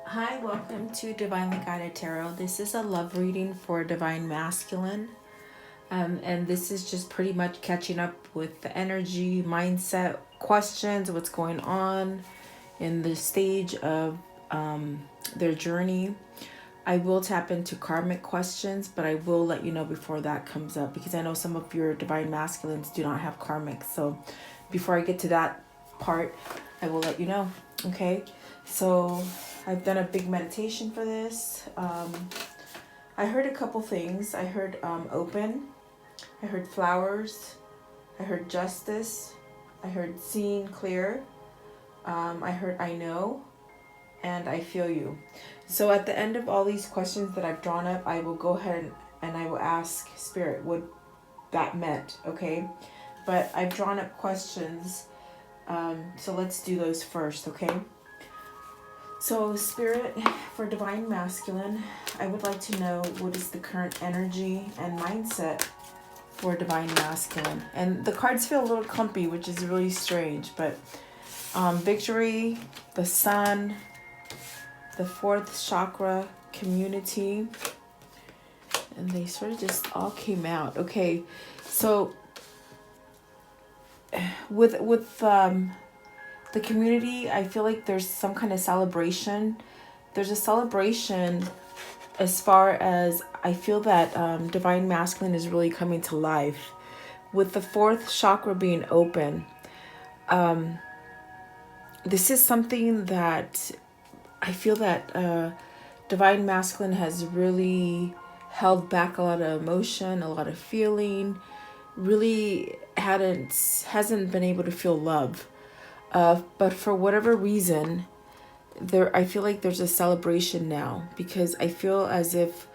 Hi, welcome to Divinely Guided Tarot. This is a love reading for Divine Masculine. And this is just pretty much catching up with the energy, mindset, questions, what's going on in the stage of their journey. I will tap into karmic questions, but I will let you know before that comes up because I know some of your Divine Masculines do not have karmic. So before I get to that part, I will let you know. Okay, so I've done a big meditation for this. I heard a couple things. I heard open, I heard flowers, I heard justice, I heard seeing clear, I heard I know, and I feel you. So at the end of all these questions that I've drawn up, I will go ahead and I will ask Spirit what that meant, okay? But I've drawn up questions, so let's do those first, okay? So, Spirit, for Divine Masculine, I would like to know what is the current energy and mindset for Divine Masculine. And the cards feel a little clumpy, which is really strange, but victory, the sun, the fourth chakra, community, and they sort of just all came out. Okay, so with the community, I feel like there's some kind of celebration. There's a celebration as far as I feel that Divine Masculine is really coming to life. With the fourth chakra being open, this is something that I feel that Divine Masculine has really held back a lot of emotion, a lot of feeling, really hasn't been able to feel love. But for whatever reason, I feel like there's a celebration now because I feel as if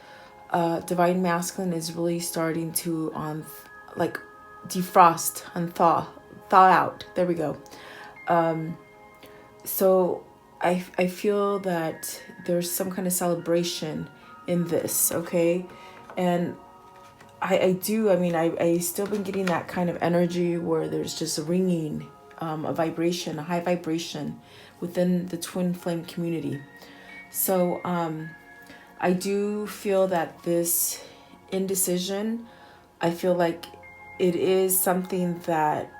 Divine Masculine is really starting to like defrost and thaw out. There we go. So I feel that there's some kind of celebration in this, okay? And I still been getting that kind of energy where there's just a ringing, a vibration, a high vibration within the twin flame community. So I do feel that this indecision, I feel like it is something that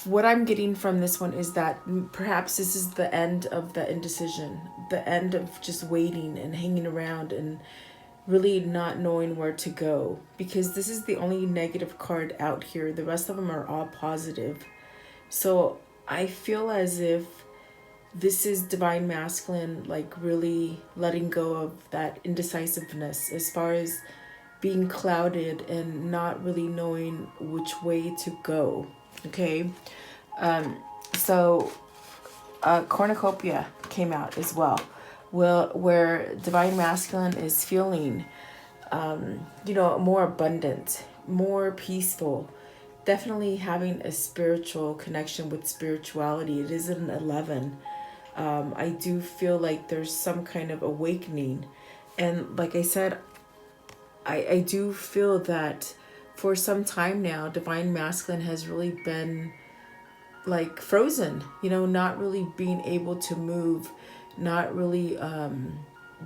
what I'm getting from this one is that perhaps this is the end of the indecision, the end of just waiting and hanging around and really not knowing where to go, because this is the only negative card out here. The rest of them are all positive. So I feel as if this is Divine Masculine, like really letting go of that indecisiveness as far as being clouded and not really knowing which way to go. Okay. So cornucopia came out as well. Where Divine Masculine is feeling, more abundant, more peaceful, definitely having a spiritual connection with spirituality. It is an 11. I do feel like there's some kind of awakening. And like I said, I do feel that for some time now, Divine Masculine has really been like frozen, not really being able to move, not really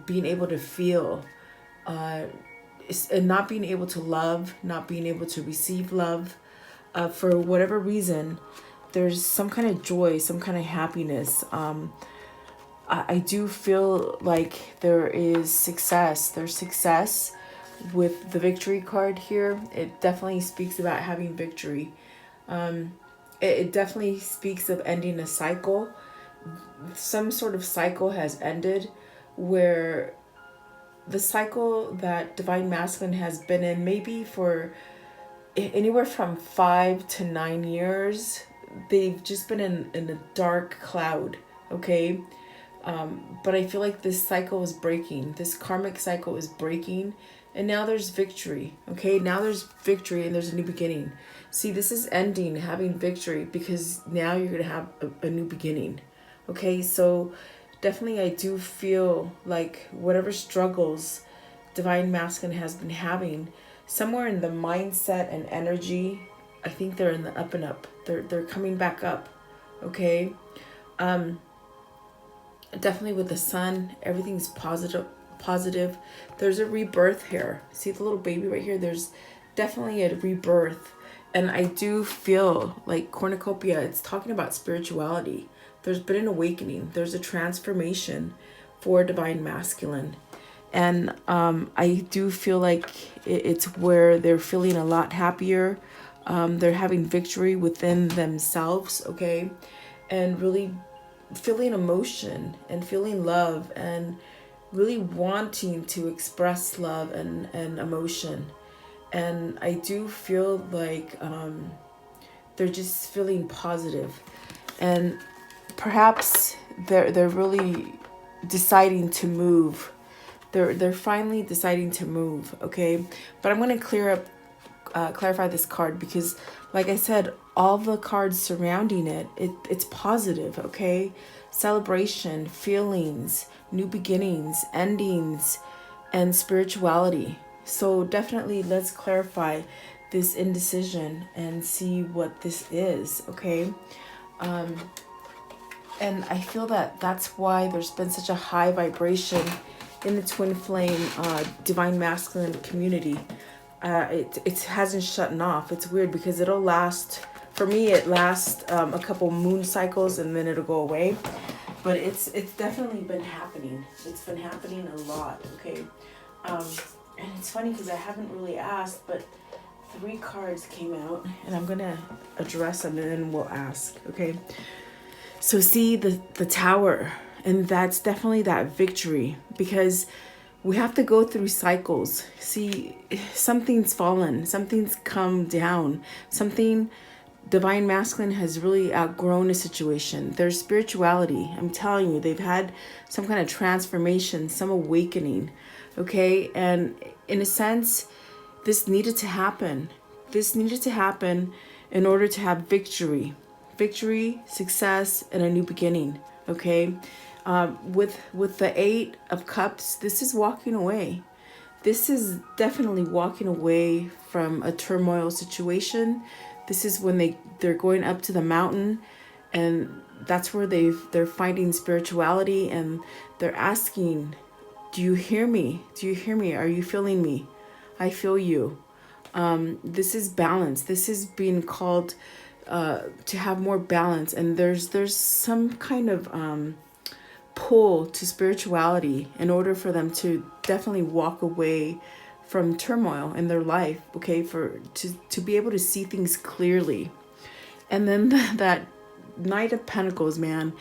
being able to feel, and not being able to love, not being able to receive love. For whatever reason, there's some kind of joy, some kind of happiness. I do feel like there is success. There's success with the victory card here. It definitely speaks about having victory. It definitely speaks of ending a cycle. Some sort of cycle has ended where the cycle that Divine Masculine has been in, maybe for anywhere from 5 to 9 years, they've just been in a dark cloud, okay? But I feel like this cycle is breaking. This karmic cycle is breaking. And now there's victory, okay? Now there's victory and there's a new beginning. See, this is ending, having victory, because now you're going to have a new beginning, okay? So definitely I do feel like whatever struggles Divine Masculine has been having, somewhere in the mindset and energy, I think they're in the up and up. They're coming back up, okay? Definitely with the sun, everything's positive. There's a rebirth here. See the little baby right here? There's definitely a rebirth. And I do feel like cornucopia, it's talking about spirituality. There's been an awakening. There's a transformation for divine masculine. And I do feel like it's where they're feeling a lot happier. They're having victory within themselves, okay? And really feeling emotion and feeling love and really wanting to express love and emotion. And I do feel like they're just feeling positive. And perhaps they're really deciding to move. They're finally deciding to move, okay? But I'm going to clarify this card because, like I said, all the cards surrounding it's positive, okay? Celebration, feelings, new beginnings, endings, and spirituality. So definitely let's clarify this indecision and see what this is, okay? And I feel that that's why there's been such a high vibration in the twin flame divine masculine community. It hasn't shut off. It's weird because it'll last, for me it lasts a couple moon cycles and then it'll go away. But it's definitely been happening. It's been happening a lot, okay? And it's funny because I haven't really asked, but 3 cards came out and I'm gonna address them and then we'll ask, okay? So see the tower, and that's definitely that victory, because we have to go through cycles. See, something's fallen, something's come down, something divine masculine has really outgrown a situation. There's spirituality. I'm telling you, they've had some kind of transformation, some awakening, okay? And in a sense, this needed to happen. This needed to happen in order to have victory. Victory, success, and a new beginning, okay? With the 8 of Cups, this is walking away. This is definitely walking away from a turmoil situation. This is when they're going up to the mountain, and that's where they're finding spirituality, and they're asking, do you hear me? Do you hear me? Are you feeling me? I feel you. This is balance. This is being called to have more balance, and there's some kind of pull to spirituality in order for them to definitely walk away from turmoil in their life, okay, to be able to see things clearly. And then that Knight of Pentacles, man,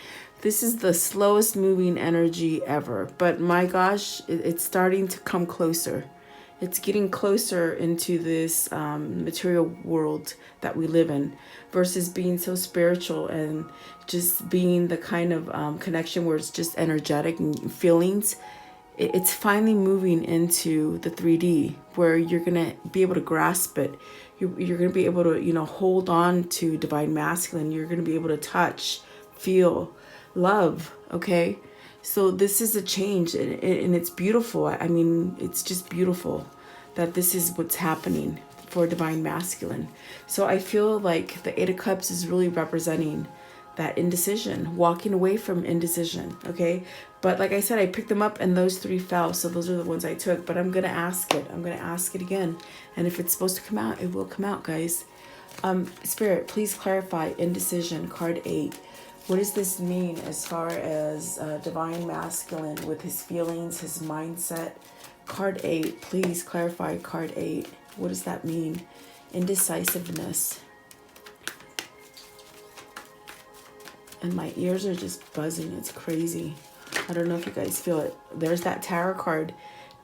this is the slowest moving energy ever, but my gosh, it's starting to come closer. It's getting closer into this material world that we live in, versus being so spiritual and just being the kind of connection where it's just energetic and feelings. It's finally moving into the 3D where you're going to be able to grasp it. You're going to be able to, hold on to divine masculine. You're going to be able to touch, feel, love, okay? So this is a change, and it's beautiful. I mean, it's just beautiful that this is what's happening for divine masculine. So I feel like the 8 of Cups is really representing that indecision, walking away from indecision, okay? But like I said, I picked them up and those 3 fell, so those are the ones I took. But I'm going to ask it. I'm going to ask it again. And if it's supposed to come out, it will come out, guys. Spirit, please clarify indecision, card 8. What does this mean as far as divine masculine with his feelings, his mindset? Card 8, please clarify card 8. What does that mean? Indecisiveness. And my ears are just buzzing. It's crazy. I don't know if you guys feel it. There's that tarot card.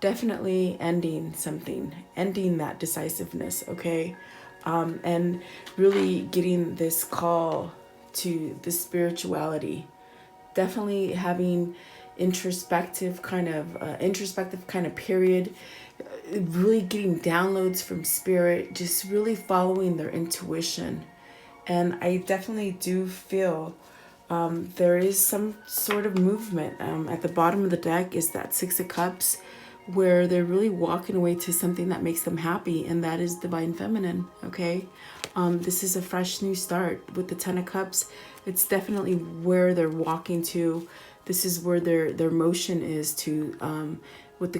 Definitely ending something. Ending that decisiveness, okay? And really getting this call to the spirituality. Definitely having introspective kind of period. Really getting downloads from spirit. Just really following their intuition. And I definitely do feel there is some sort of movement. At the bottom of the deck is that 6 of Cups, where they're really walking away to something that makes them happy, and that is divine feminine, okay? This is a fresh new start. With the 10 of Cups, it's definitely where they're walking to This is where their motion is to, with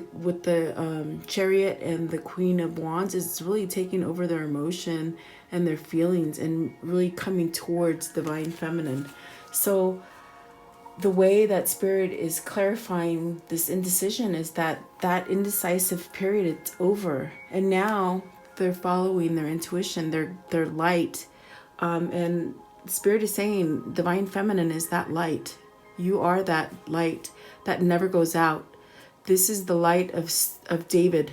the Chariot and the Queen of Wands, is really taking over their emotion and their feelings and really coming towards divine feminine. So the way that Spirit is clarifying this indecision is that indecisive period is over, and now they're following their intuition, their light, and Spirit is saying divine feminine is that light. You are that light that never goes out. This is the light of David.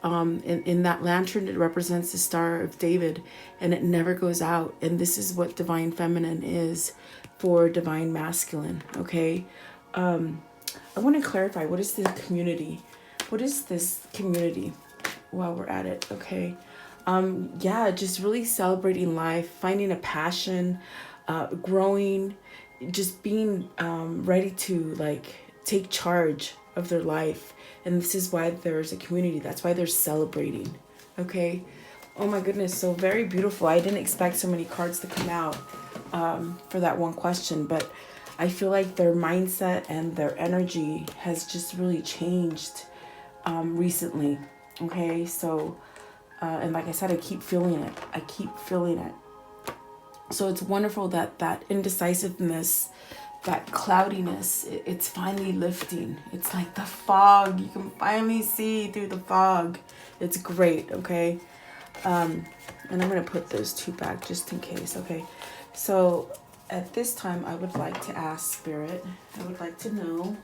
In that lantern, it represents the Star of David, and it never goes out. And this is what divine feminine is for divine masculine. Okay. I want to clarify, what is the community? What is this community while we're at it? Okay. Yeah, just really celebrating life, finding a passion, growing, just being ready to like take charge of their life. And this is why there's a community. That's why they're celebrating. Okay. Oh my goodness. So very beautiful. I didn't expect so many cards to come out for that one question, but I feel like their mindset and their energy has just really changed recently. Okay. So, and like I said, I keep feeling it. I keep feeling it. So it's wonderful that indecisiveness, that cloudiness, it's finally lifting. It's like the fog. You can finally see through the fog. It's great, okay? And I'm going to put those two back just in case, okay? So at this time, I would like to ask Spirit, I would like to know,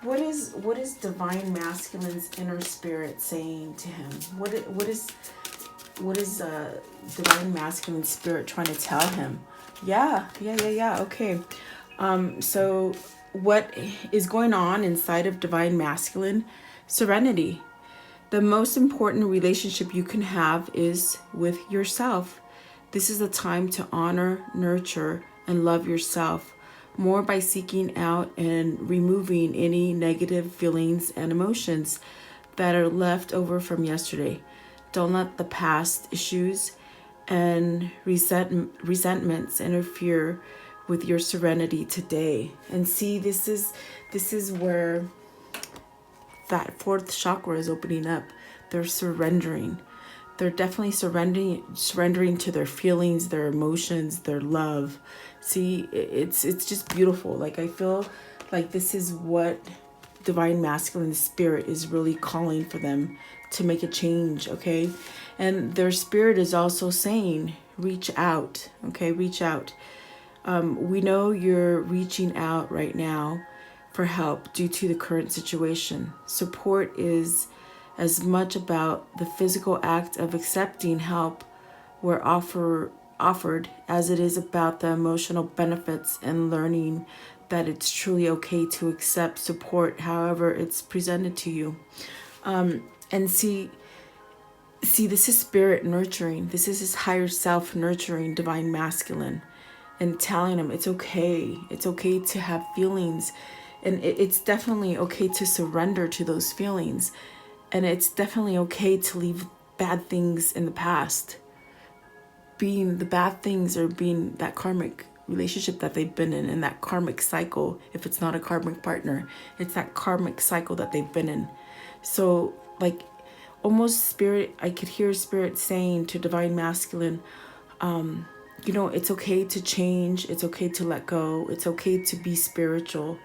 what is divine masculine's inner spirit saying to him? What is divine masculine spirit trying to tell him? Yeah. Okay. So what is going on inside of divine masculine? Serenity. The most important relationship you can have is with yourself. This is a time to honor, nurture, and love yourself more by seeking out and removing any negative feelings and emotions that are left over from yesterday. Don't let the past issues and resentments interfere with your serenity today. And see, this is where that fourth chakra is opening up. They're surrendering. They're definitely surrendering to their feelings, their emotions, their love. See, it's just beautiful. Like, I feel like this is what divine masculine spirit is really calling for them to make a change, okay? And their spirit is also saying, reach out, okay? Reach out. We know you're reaching out right now for help due to the current situation. Support is as much about the physical act of accepting help where offered as it is about the emotional benefits and learning that it's truly okay to accept support however it's presented to you. And see, this is spirit nurturing. This is his higher self nurturing divine masculine and telling him it's okay. It's okay to have feelings, and it's definitely okay to surrender to those feelings. And it's definitely okay to leave bad things in the past. Being the bad things or being that karmic relationship that they've been in, and that karmic cycle. If it's not a karmic partner, it's that karmic cycle that they've been in. So like almost spirit, I could hear spirit saying to divine masculine, it's okay to change. It's okay to let go. It's okay to be spiritual.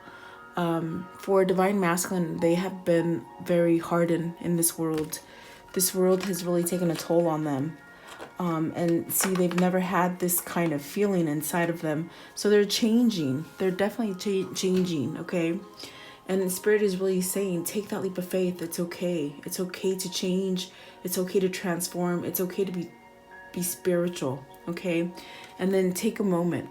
For divine masculine, they have been very hardened in this world. This world has really taken a toll on them. And see, they've never had this kind of feeling inside of them. So they're changing. They're definitely changing, okay? And Spirit is really saying, take that leap of faith. It's okay. It's okay to change. It's okay to transform. It's okay to be spiritual, okay? And then take a moment.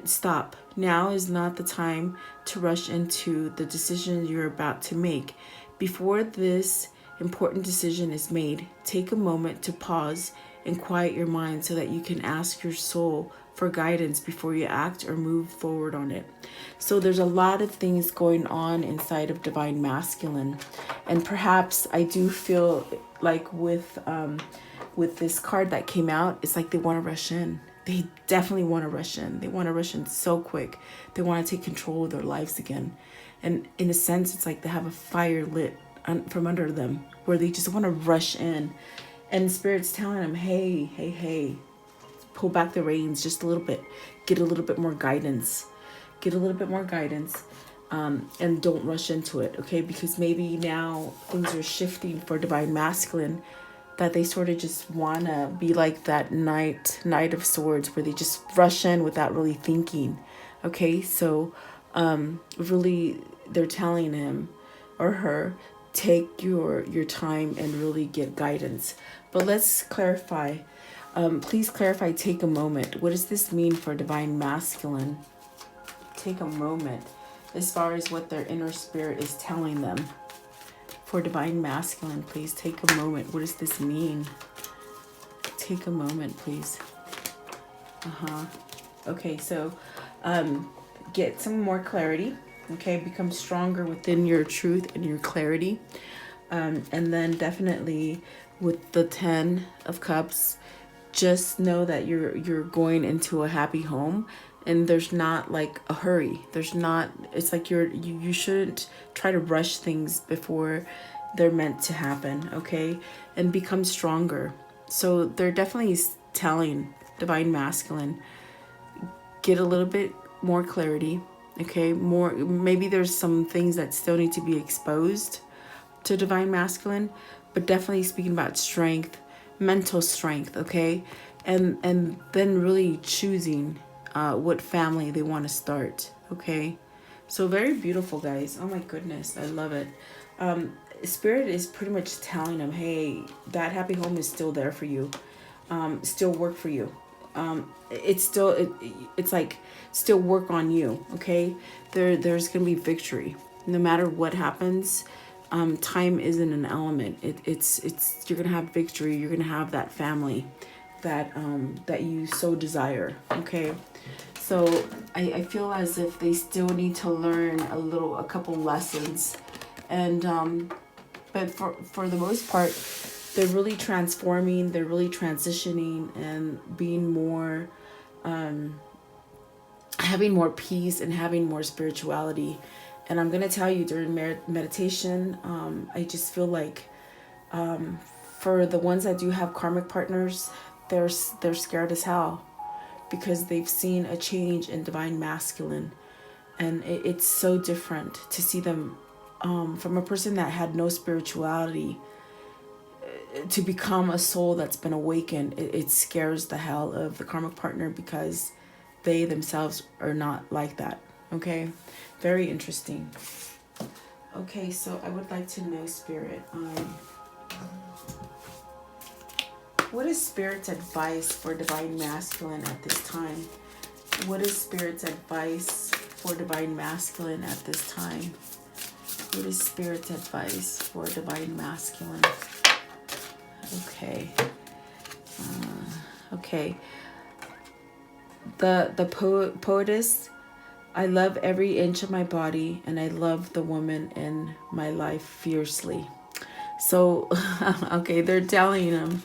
Stop. Now is not the time to rush into the decision you're about to make. Before this important decision is made, take a moment to pause and quiet your mind so that you can ask your soul for guidance before you act or move forward on it. So there's a lot of things going on inside of divine masculine, and perhaps I do feel like with this card that came out, it's like they want to rush in. They definitely want to rush in. They want to rush in so quick. They want to take control of their lives again. And in a sense, it's like they have a fire lit from under them where they just want to rush in. And Spirit's telling them, hey, hey, hey, pull back the reins just a little bit. Get a little bit more guidance. Get a little bit more guidance. And don't rush into it, okay? Because maybe now things are shifting for divine masculine, that they sort of just want to be like that knight of swords where they just rush in without really thinking, okay? So really they're telling him or her, take your time and really get guidance. But let's clarify. Please clarify, take a moment. What does this mean for divine masculine? Take a moment as far as what their inner spirit is telling them. For divine masculine, please take a moment. What does this mean? Take a moment, please. Okay, so get some more clarity. Okay, become stronger within your truth and your clarity. And then definitely with the 10 of Cups, just know that you're going into a happy home, and there's not like a hurry. There's not, it's like you shouldn't try to rush things before they're meant to happen, okay? And become stronger. So they're definitely telling divine masculine, get a little bit more clarity, okay? More, maybe there's some things that still need to be exposed to divine masculine, but definitely speaking about strength, mental strength, okay? And then really choosing what family they want to start, okay? So very beautiful, guys. Oh my goodness, I love it. Spirit is pretty much telling them, hey, that happy home is still there for you, still work for you. It's like still work on you, okay? There's gonna be victory no matter what happens. Time isn't an element. It's you're gonna have victory. You're gonna have that family that you so desire, okay? So I feel as if they still need to learn a couple lessons, and but for the most part, they're really transforming, they're really transitioning and being more, having more peace and having more spirituality. And I'm gonna tell you, during meditation, I just feel like for the ones that do have karmic partners, they're scared as hell, because they've seen a change in divine masculine, and it's so different to see them from a person that had no spirituality to become a soul that's been awakened. It scares the hell of the karmic partner, because they themselves are not like that, okay? Very interesting. Okay, so I would like to know, Spirit, what is Spirit's advice for divine masculine at this time? What is Spirit's advice for divine masculine at this time? What is Spirit's advice for divine masculine? Okay. Okay. The poetess, I love every inch of my body, and I love the woman in my life fiercely. So, okay, they're telling him,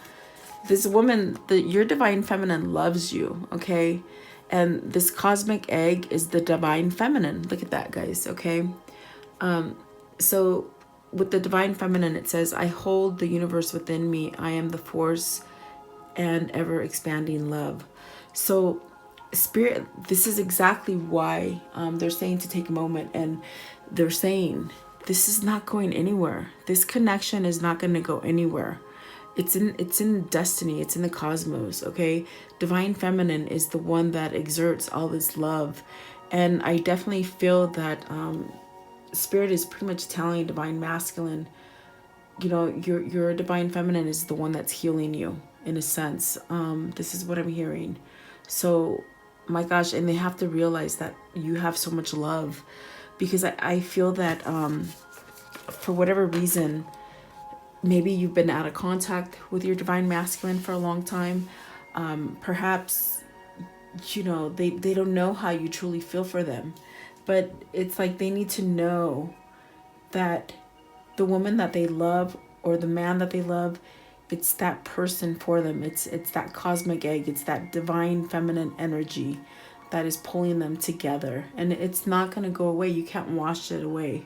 this woman, your divine feminine loves you, okay? And this cosmic egg is the divine feminine. Look at that, guys, okay? So with the divine feminine, it says, I hold the universe within me. I am the force and ever expanding love. So Spirit, this is exactly why they're saying to take a moment, and they're saying this is not going anywhere. This connection is not going to go anywhere. It's in destiny. It's in the cosmos, okay? Divine feminine is the one that exerts all this love. And I definitely feel that Spirit is pretty much telling divine masculine, you know, your divine feminine is the one that's healing you, in a sense. This is what I'm hearing. So, my gosh, and they have to realize that you have so much love, because I feel that for whatever reason, maybe you've been out of contact with your divine masculine for a long time. Perhaps they don't know how you truly feel for them. But it's like they need to know that the woman that they love or the man that they love, it's that person for them. It's that cosmic egg. It's that divine feminine energy that is pulling them together. And it's not going to go away. You can't wash it away.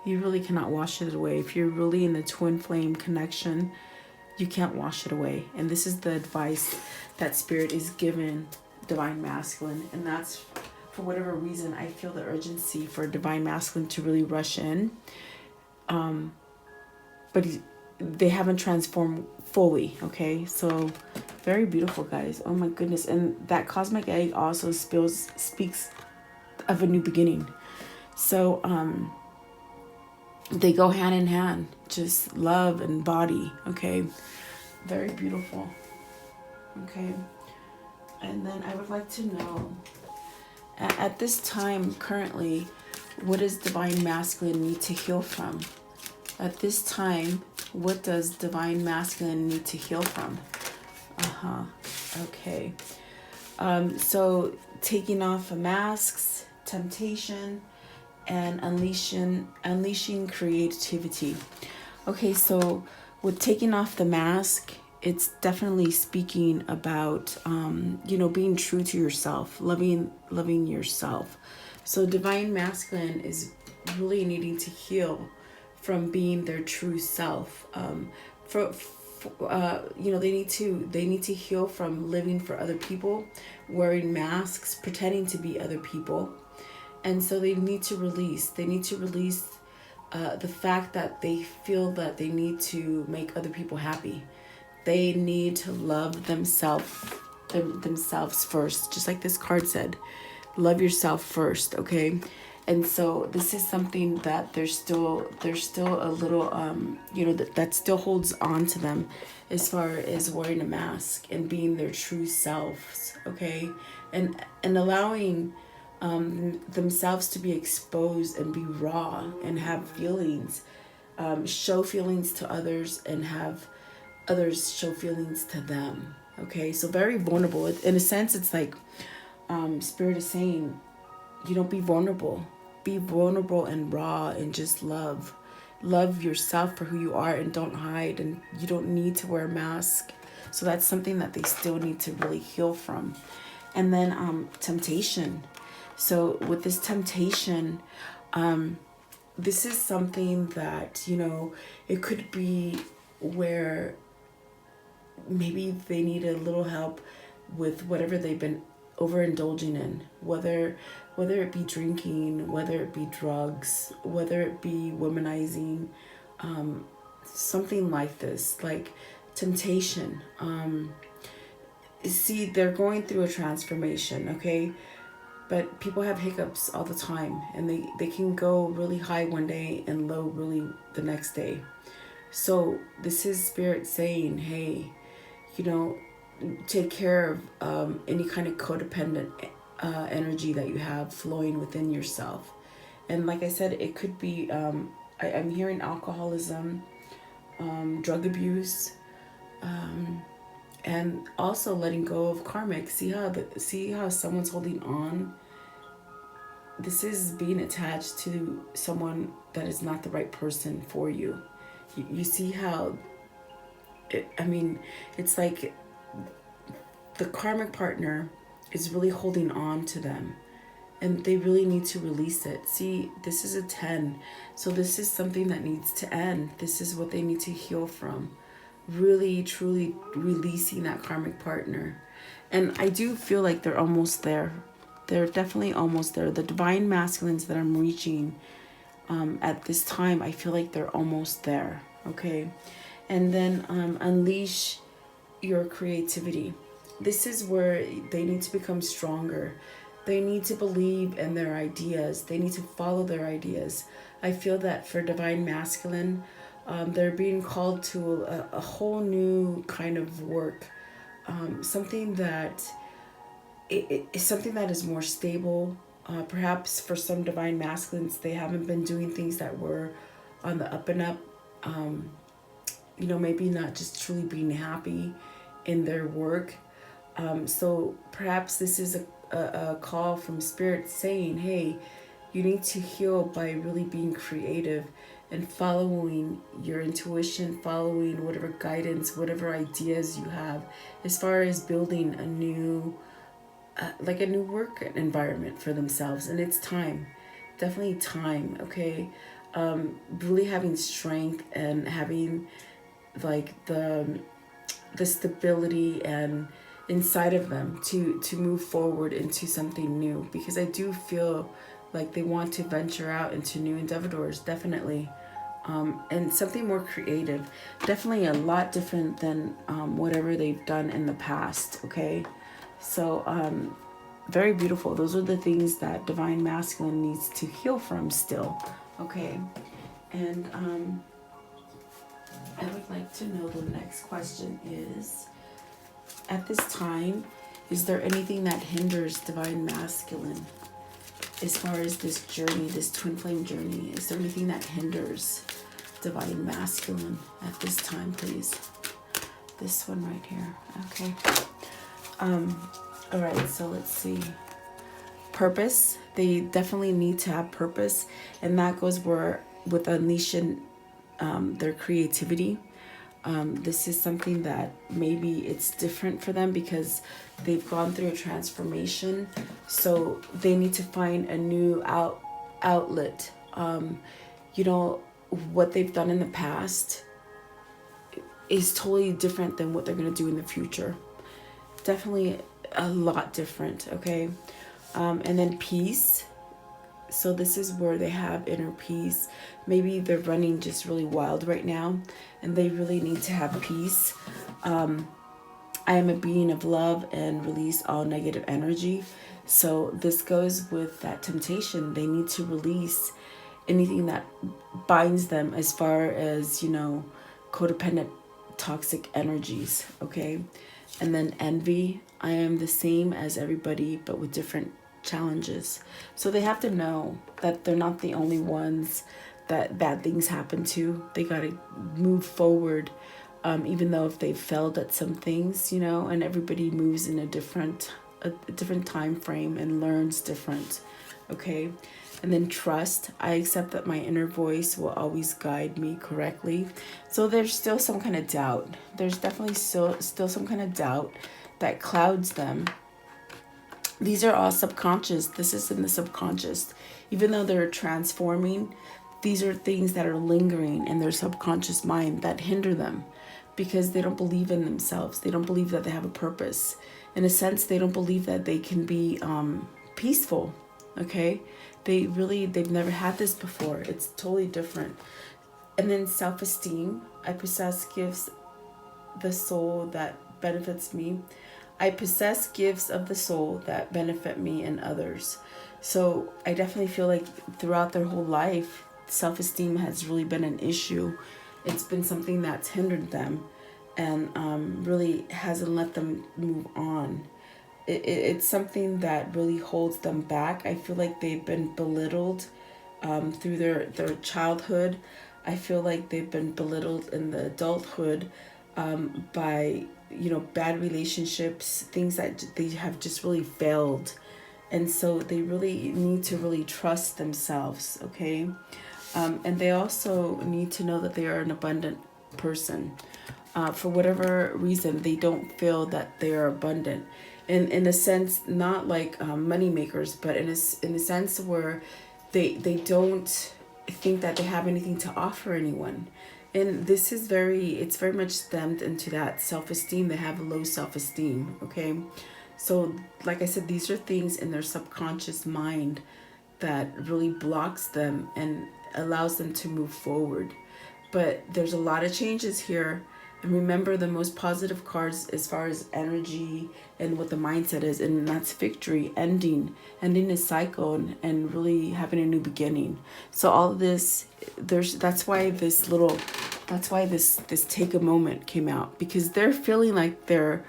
You really cannot wash it away. If you're really in the twin flame connection, you can't wash it away. And this is the advice that Spirit is given Divine Masculine. And that's, for whatever reason, I feel the urgency for Divine Masculine to really rush in. But they haven't transformed fully, okay? So very beautiful, guys. Oh my goodness. And that cosmic egg also speaks of a new beginning. So they go hand in hand, just love and body, okay? Very beautiful, okay? And then I would like to know, at this time currently, what does Divine Masculine need to heal from? At this time, what does Divine Masculine need to heal from? Okay. So taking off masks, temptation, and unleashing creativity. Okay, so with taking off the mask, it's definitely speaking about being true to yourself, loving yourself. So Divine Masculine is really needing to heal from being their true self. They need to heal from living for other people, wearing masks, pretending to be other people. And so they need to release the fact that they feel that they need to make other people happy. They need to love themselves first, just like this card said. Love yourself first, okay? And so this is something that there's still a little that still holds on to them, as far as wearing a mask and being their true selves, okay? And allowing themselves to be exposed and be raw and have feelings, show feelings to others and have others show feelings to them, okay? So very vulnerable. In a sense, it's like Spirit is saying, be vulnerable. Be vulnerable and raw and just love yourself for who you are, and don't hide, and you don't need to wear a mask. So that's something that they still need to really heal from. And then temptation. So with this temptation, this is something that, it could be where maybe they need a little help with whatever they've been overindulging in, whether it be drinking, whether it be drugs, whether it be womanizing, something like this, like temptation. See, they're going through a transformation, okay? But people have hiccups all the time, and they can go really high one day and low really the next day. So this is Spirit saying, hey, take care of any kind of codependent energy that you have flowing within yourself. And like I said, it could be, I'm hearing alcoholism, drug abuse, and also letting go of karmic. See how someone's holding on. This is being attached to someone that is not the right person for you. You see how, it's like the karmic partner is really holding on to them, and they really need to release it. See, this is a 10. So this is something that needs to end. This is what they need to heal from. Really, truly releasing that karmic partner. And I do feel like they're almost there. They're definitely almost there. The Divine Masculines that I'm reaching at this time, I feel like they're almost there, okay? And then unleash your creativity. This is where they need to become stronger. They need to believe in their ideas. They need to follow their ideas. I feel that for Divine Masculine, they're being called to a whole new kind of work. Something that is something that is more stable. Perhaps for some Divine Masculines, they haven't been doing things that were on the up and up. Maybe not just truly being happy in their work. So perhaps this is a call from spirit saying, hey, you need to heal by really being creative and following your intuition, following whatever guidance, whatever ideas you have, as far as building a new, like a new work environment for themselves. And it's time, definitely time. Okay, really having strength and having like the stability and inside of them to move forward into something new, because I do feel like they want to venture out into new endeavors, definitely, and something more creative, definitely a lot different than whatever they've done in the past. Okay, so very beautiful. Those are the things that divine masculine needs to heal from still. Okay, and I would like to know, the next question is, at this time, is there anything that hinders divine masculine as far as this journey, this twin flame journey? Is there anything that hinders divine masculine at this time, please? This one right here. Okay. All right, so let's see. Purpose. They definitely need to have purpose, and that goes with unleashing their creativity. This is something that maybe it's different for them because they've gone through a transformation, so they need to find a new outlet. You know, what they've done in the past is totally different than what they're going to do in the future. Definitely a lot different. Okay, and then peace. So this is where they have inner peace. Maybe they're running just really wild right now, and they really need to have peace. I am a being of love and release all negative energy. So this goes with that temptation. They need to release anything that binds them, as far as, you know, codependent toxic energies. Okay, and then envy. I am the same as everybody, but with different challenges. So they have to know that they're not the only ones that bad things happen to. They got to move forward, even though if they've failed at some things, you know, and everybody moves in a different time frame and learns different. Okay, and then trust. I accept that my inner voice will always guide me correctly. So there's still some kind of doubt. There's definitely still some kind of doubt that clouds them. These are all subconscious. This is in the subconscious. Even though they're transforming, these are things that are lingering in their subconscious mind that hinder them, because they don't believe in themselves. They don't believe that they have a purpose. In a sense, they don't believe that they can be peaceful. Okay, they've never had this before. It's totally different. And then self-esteem. I possess gifts the soul that benefits me. I possess gifts of the soul that benefit me and others. So I definitely feel like throughout their whole life, self-esteem has really been an issue. It's been something that's hindered them and really hasn't let them move on. It's something that really holds them back. I feel like they've been belittled through their childhood. I feel like they've been belittled in the adulthood by, you know, bad relationships, things that they have just really failed. And so they really need to really trust themselves. Okay, and they also need to know that they are an abundant person. For whatever reason, they don't feel that they are abundant, in a sense, not like money makers, but in a sense where they don't think that they have anything to offer anyone. And this is it's very much stemmed into that self-esteem. They have low self-esteem. Okay, so like I said, these are things in their subconscious mind that really blocks them and allows them to move forward. But there's a lot of changes here. And remember, the most positive cards as far as energy and what the mindset is, and that's victory, ending a cycle, and really having a new beginning. So all of this, that's why this take a moment came out, because they're feeling like they're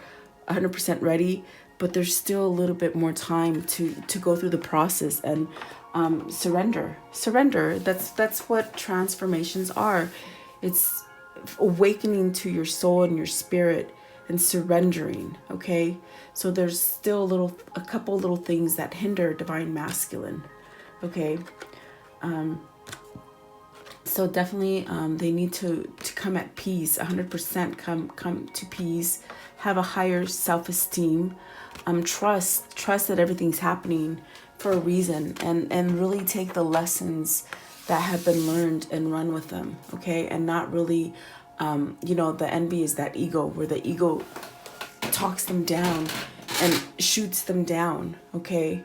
100% ready, but there's still a little bit more time to go through the process and surrender. That's what transformations are. It's awakening to your soul and your spirit and surrendering. Okay, so there's still a couple little things that hinder divine masculine. Okay, so definitely they need to come at peace, 100%. Come to peace, have a higher self-esteem, trust that everything's happening for a reason, and really take the lessons that have been learned and run with them. Okay, and not really the envy is that ego, where the ego talks them down and shoots them down. Okay,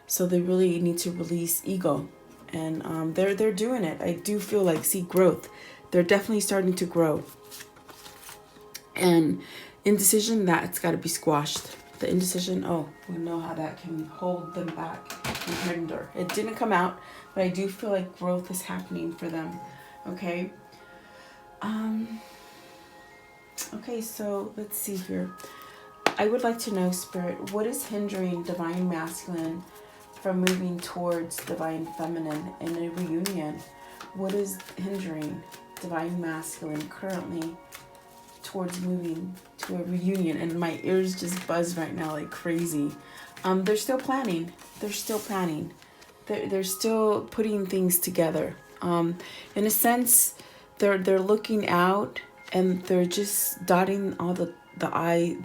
so they really need to release ego, and they're doing it. I do feel like, see, growth. They're definitely starting to grow. And indecision, that's got to be squashed. The indecision, oh, we know how that can hold them back and hinder. It didn't come out, but I do feel like growth is happening for them. Okay. Okay, so let's see here. I would like to know, Spirit, what is hindering divine masculine from moving towards divine feminine in a reunion? What is hindering divine masculine currently towards moving to a reunion? And my ears just buzz right now like crazy. They're still planning. They're still putting things together. In a sense, they're looking out, and they're just dotting all the dotting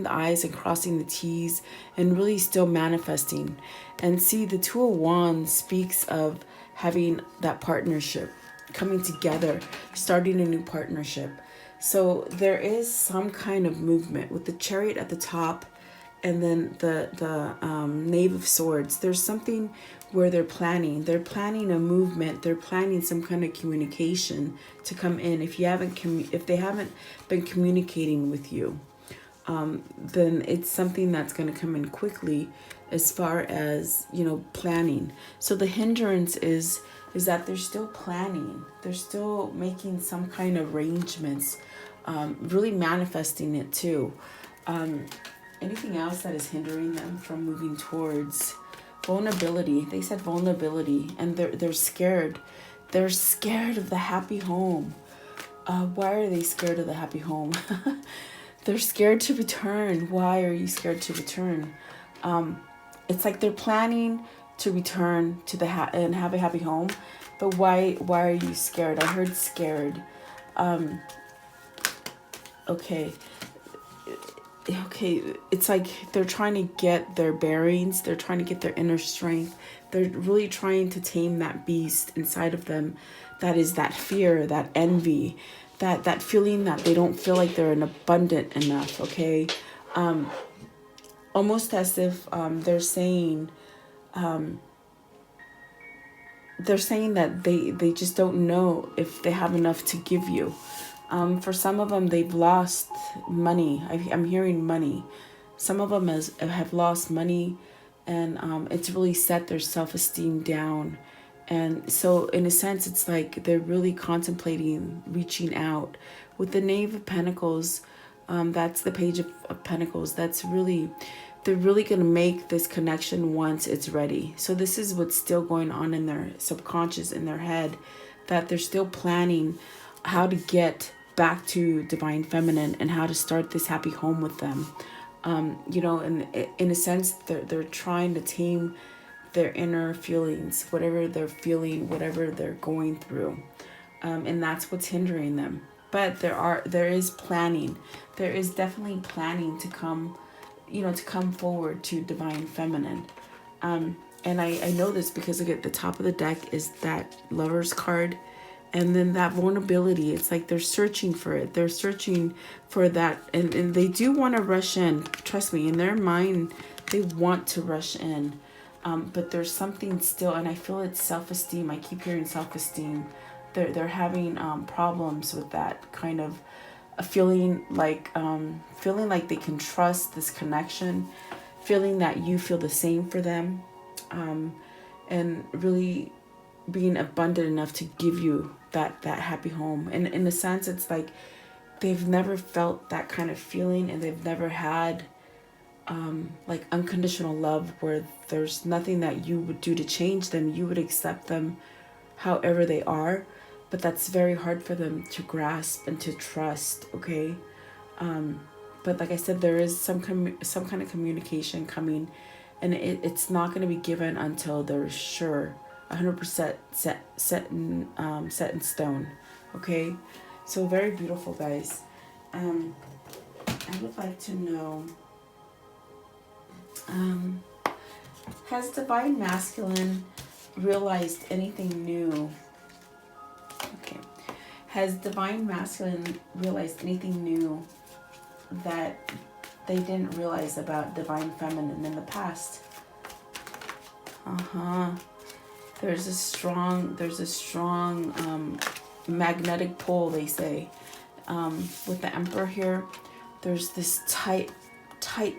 the I's and crossing the T's, and really still manifesting. And see, the Two of Wands speaks of having that partnership, coming together, starting a new partnership. So there is some kind of movement with the Chariot at the top, and then the Knave of Swords. There's something where they're planning a movement. They're planning some kind of communication to come in. If they haven't been communicating with you, then it's something that's going to come in quickly, as far as planning. So the hindrance is that they're still planning. They're still making some kind of arrangements, really manifesting it too. Anything else that is hindering them from moving towards vulnerability? They said vulnerability, and they're scared. They're scared of the happy home. Why are they scared of the happy home? They're scared to return. Why are you scared to return? It's like they're planning to return to and have a happy home, but why are you scared? I heard scared. Okay, it's like they're trying to get their bearings. They're trying to get their inner strength. They're really trying to tame that beast inside of them, that is that fear, that envy, that feeling that they don't feel like they're abundant enough. Okay, almost as if they're saying that they just don't know if they have enough to give you. For some of them, they've lost money. I'm hearing money. Some of them have lost money, and it's really set their self-esteem down. And so in a sense, it's like they're really contemplating reaching out. With the Knave of Pentacles, that's the Page of Pentacles. They're really going to make this connection once it's ready. So this is what's still going on in their subconscious, in their head, that they're still planning how to get back to divine feminine and how to start this happy home with them. And in a sense, they're trying to tame their inner feelings, whatever they're feeling, whatever they're going through. And that's what's hindering them. But there is planning. There is definitely planning to come forward to divine feminine. And I know this because look at the top of the deck is that Lover's card. And then that vulnerability, it's like they're searching for it. They're searching for that. And they do want to rush in. Trust me, in their mind, they want to rush in. But there's something still, and I feel it's self-esteem. I keep hearing self-esteem. They're having problems with that kind of feeling like they can trust this connection, feeling that you feel the same for them, and really being abundant enough to give you that happy home. And in a sense, it's like they've never felt that kind of feeling, and they've never had like unconditional love, where there's nothing that you would do to change them. You would accept them however they are, but that's very hard for them to grasp and to trust. Okay, But like I said, there is some kind of communication coming, and it's not going to be given until they're sure, 100% set in stone. Okay, so very beautiful, guys. I would like to know, has divine masculine realized anything new? Okay, has divine masculine realized anything new that they didn't realize about divine feminine in the past? There's a strong magnetic pull, they say. With the Emperor here, there's this tight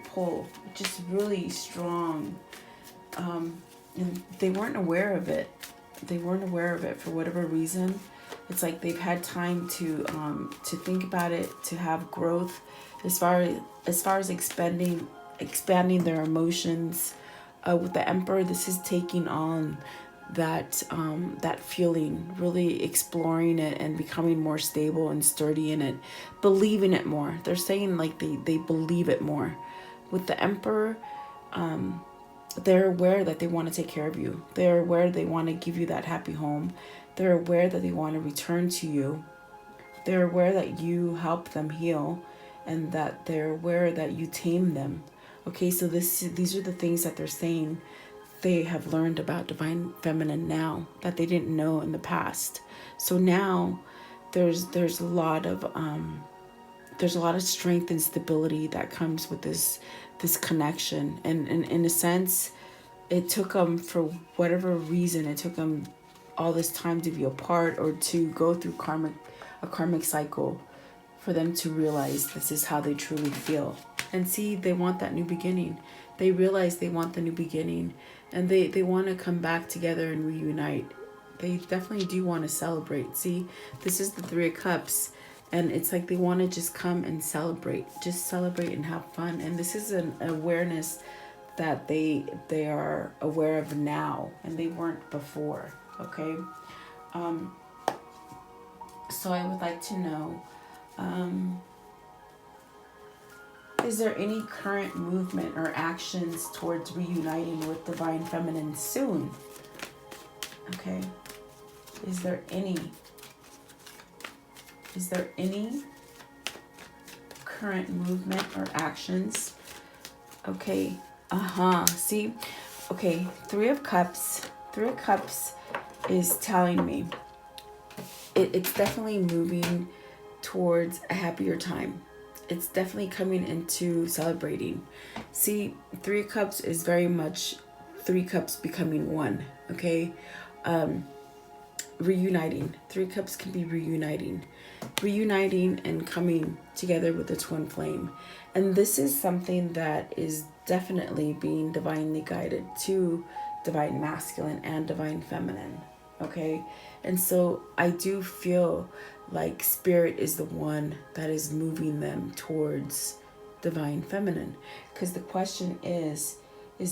pull, just really strong. And they weren't aware of it. For whatever reason. It's like they've had time to think about it, to have growth, as far as expanding their emotions. With the Emperor, this is taking on that feeling, really exploring it and becoming more stable and sturdy in it, believing it more. They're saying like they believe it more. With the Emperor, they're aware that they want to take care of you. They're aware they want to give you that happy home. They're aware that they want to return to you. They're aware that you help them heal, and that they're aware that you tame them. Okay, so these are the things that they're saying they have learned about divine feminine now that they didn't know in the past. So now there's a lot of strength and stability that comes with this connection. And in a sense, it took them, for whatever reason, it took them all this time to be apart or to go through a karmic cycle for them to realize this is how they truly feel. And see, they want that new beginning. They realize they want the new beginning, and they want to come back together and reunite. They definitely do want to celebrate. See, this is the Three of Cups, and it's like they want to just come and celebrate and have fun. And this is an awareness that they are aware of now, and they weren't before. Okay, so I would like to know, is there any current movement or actions towards reuniting with divine feminine soon? Okay, is there any current movement or actions? Okay, see, okay, Three of Cups is telling me it's definitely moving towards a happier time. It's definitely coming into celebrating. See, Three of Cups is very much three cups becoming one. Okay, reuniting. Three Cups can be reuniting and coming together with the twin flame. And this is something that is definitely being divinely guided to divine masculine and divine feminine. Okay, and so I do feel like spirit is the one that is moving them towards divine feminine. Because the question is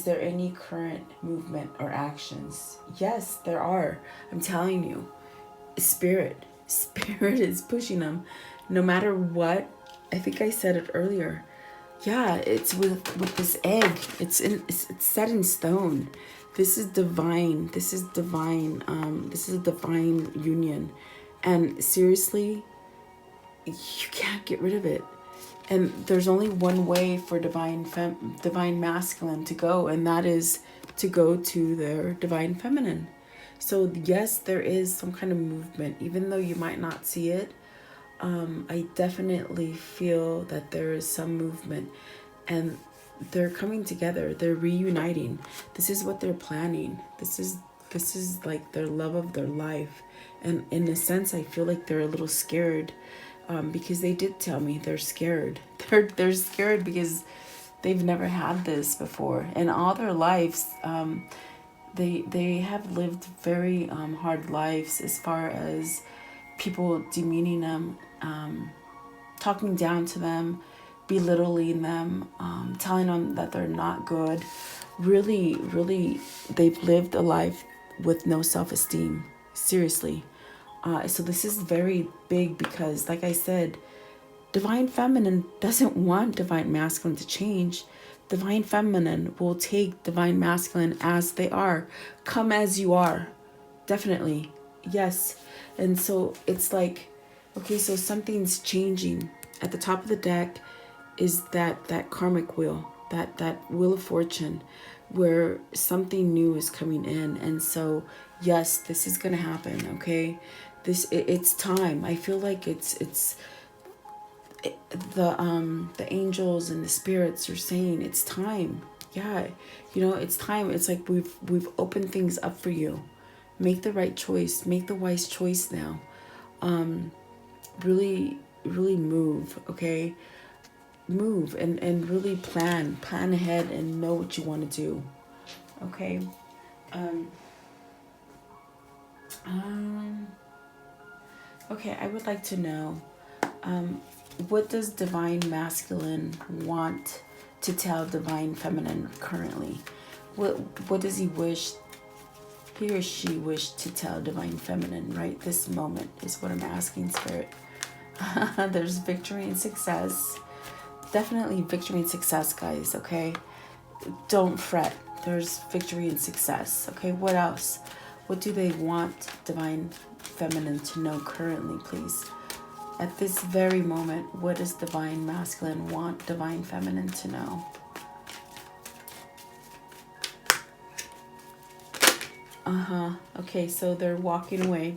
there any current movement or actions? Yes, there are. I'm telling you, spirit is pushing them no matter what. I think I said it earlier. Yeah, it's with this egg. It's set in stone. This is divine. This is divine. This is a divine union. And seriously, you can't get rid of it. And there's only one way for divine masculine to go, and that is to go to their divine feminine. So yes, there is some kind of movement, even though you might not see it. I definitely feel that there is some movement, and they're coming together. They're reuniting. This is what they're planning. This is like their love of their life. And in a sense, I feel like they're a little scared, because they did tell me they're scared. They're scared because they've never had this before. In all their lives, they have lived very hard lives, as far as people demeaning them, talking down to them, belittling them, telling them that they're not good. Really, really, they've lived a life with no self-esteem. Seriously. So this is very big because, like I said, Divine feminine doesn't want divine masculine to change. Divine feminine will take divine masculine as they are. Come as you are. Definitely. Yes. And so it's like, okay, so something's changing. At the top of the deck is that karmic wheel, that wheel of fortune, where something new is coming in. And so yes, this is gonna happen. Okay, it's time. I feel like the angels and the spirits are saying it's time. Yeah, it's time. It's like we've opened things up for you. Make the right choice. Make the wise choice now. Really, really move. Okay, move and really plan ahead and know what you want to do. Okay. um okay, I would like to know, what does divine masculine want to tell divine feminine currently? What does he or she wish to tell divine feminine right this moment is what I'm asking, Spirit. There's victory and success. Definitely victory and success, guys. Okay, don't fret. There's victory and success. Okay, what else? What do they want divine feminine to know currently, please? At this very moment, what does divine masculine want divine feminine to know? Okay, so they're walking away.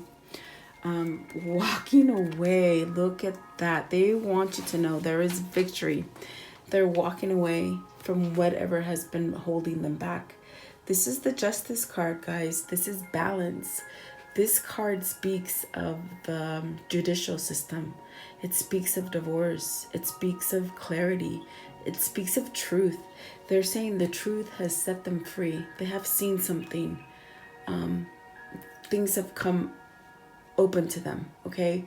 Walking away. Look at that. They want you to know there is victory. They're walking away from whatever has been holding them back. This is the Justice card, guys. This is balance. This card speaks of the judicial system. It speaks of divorce. It speaks of clarity. It speaks of truth. They're saying the truth has set them free. They have seen something. Things have come open to them, okay?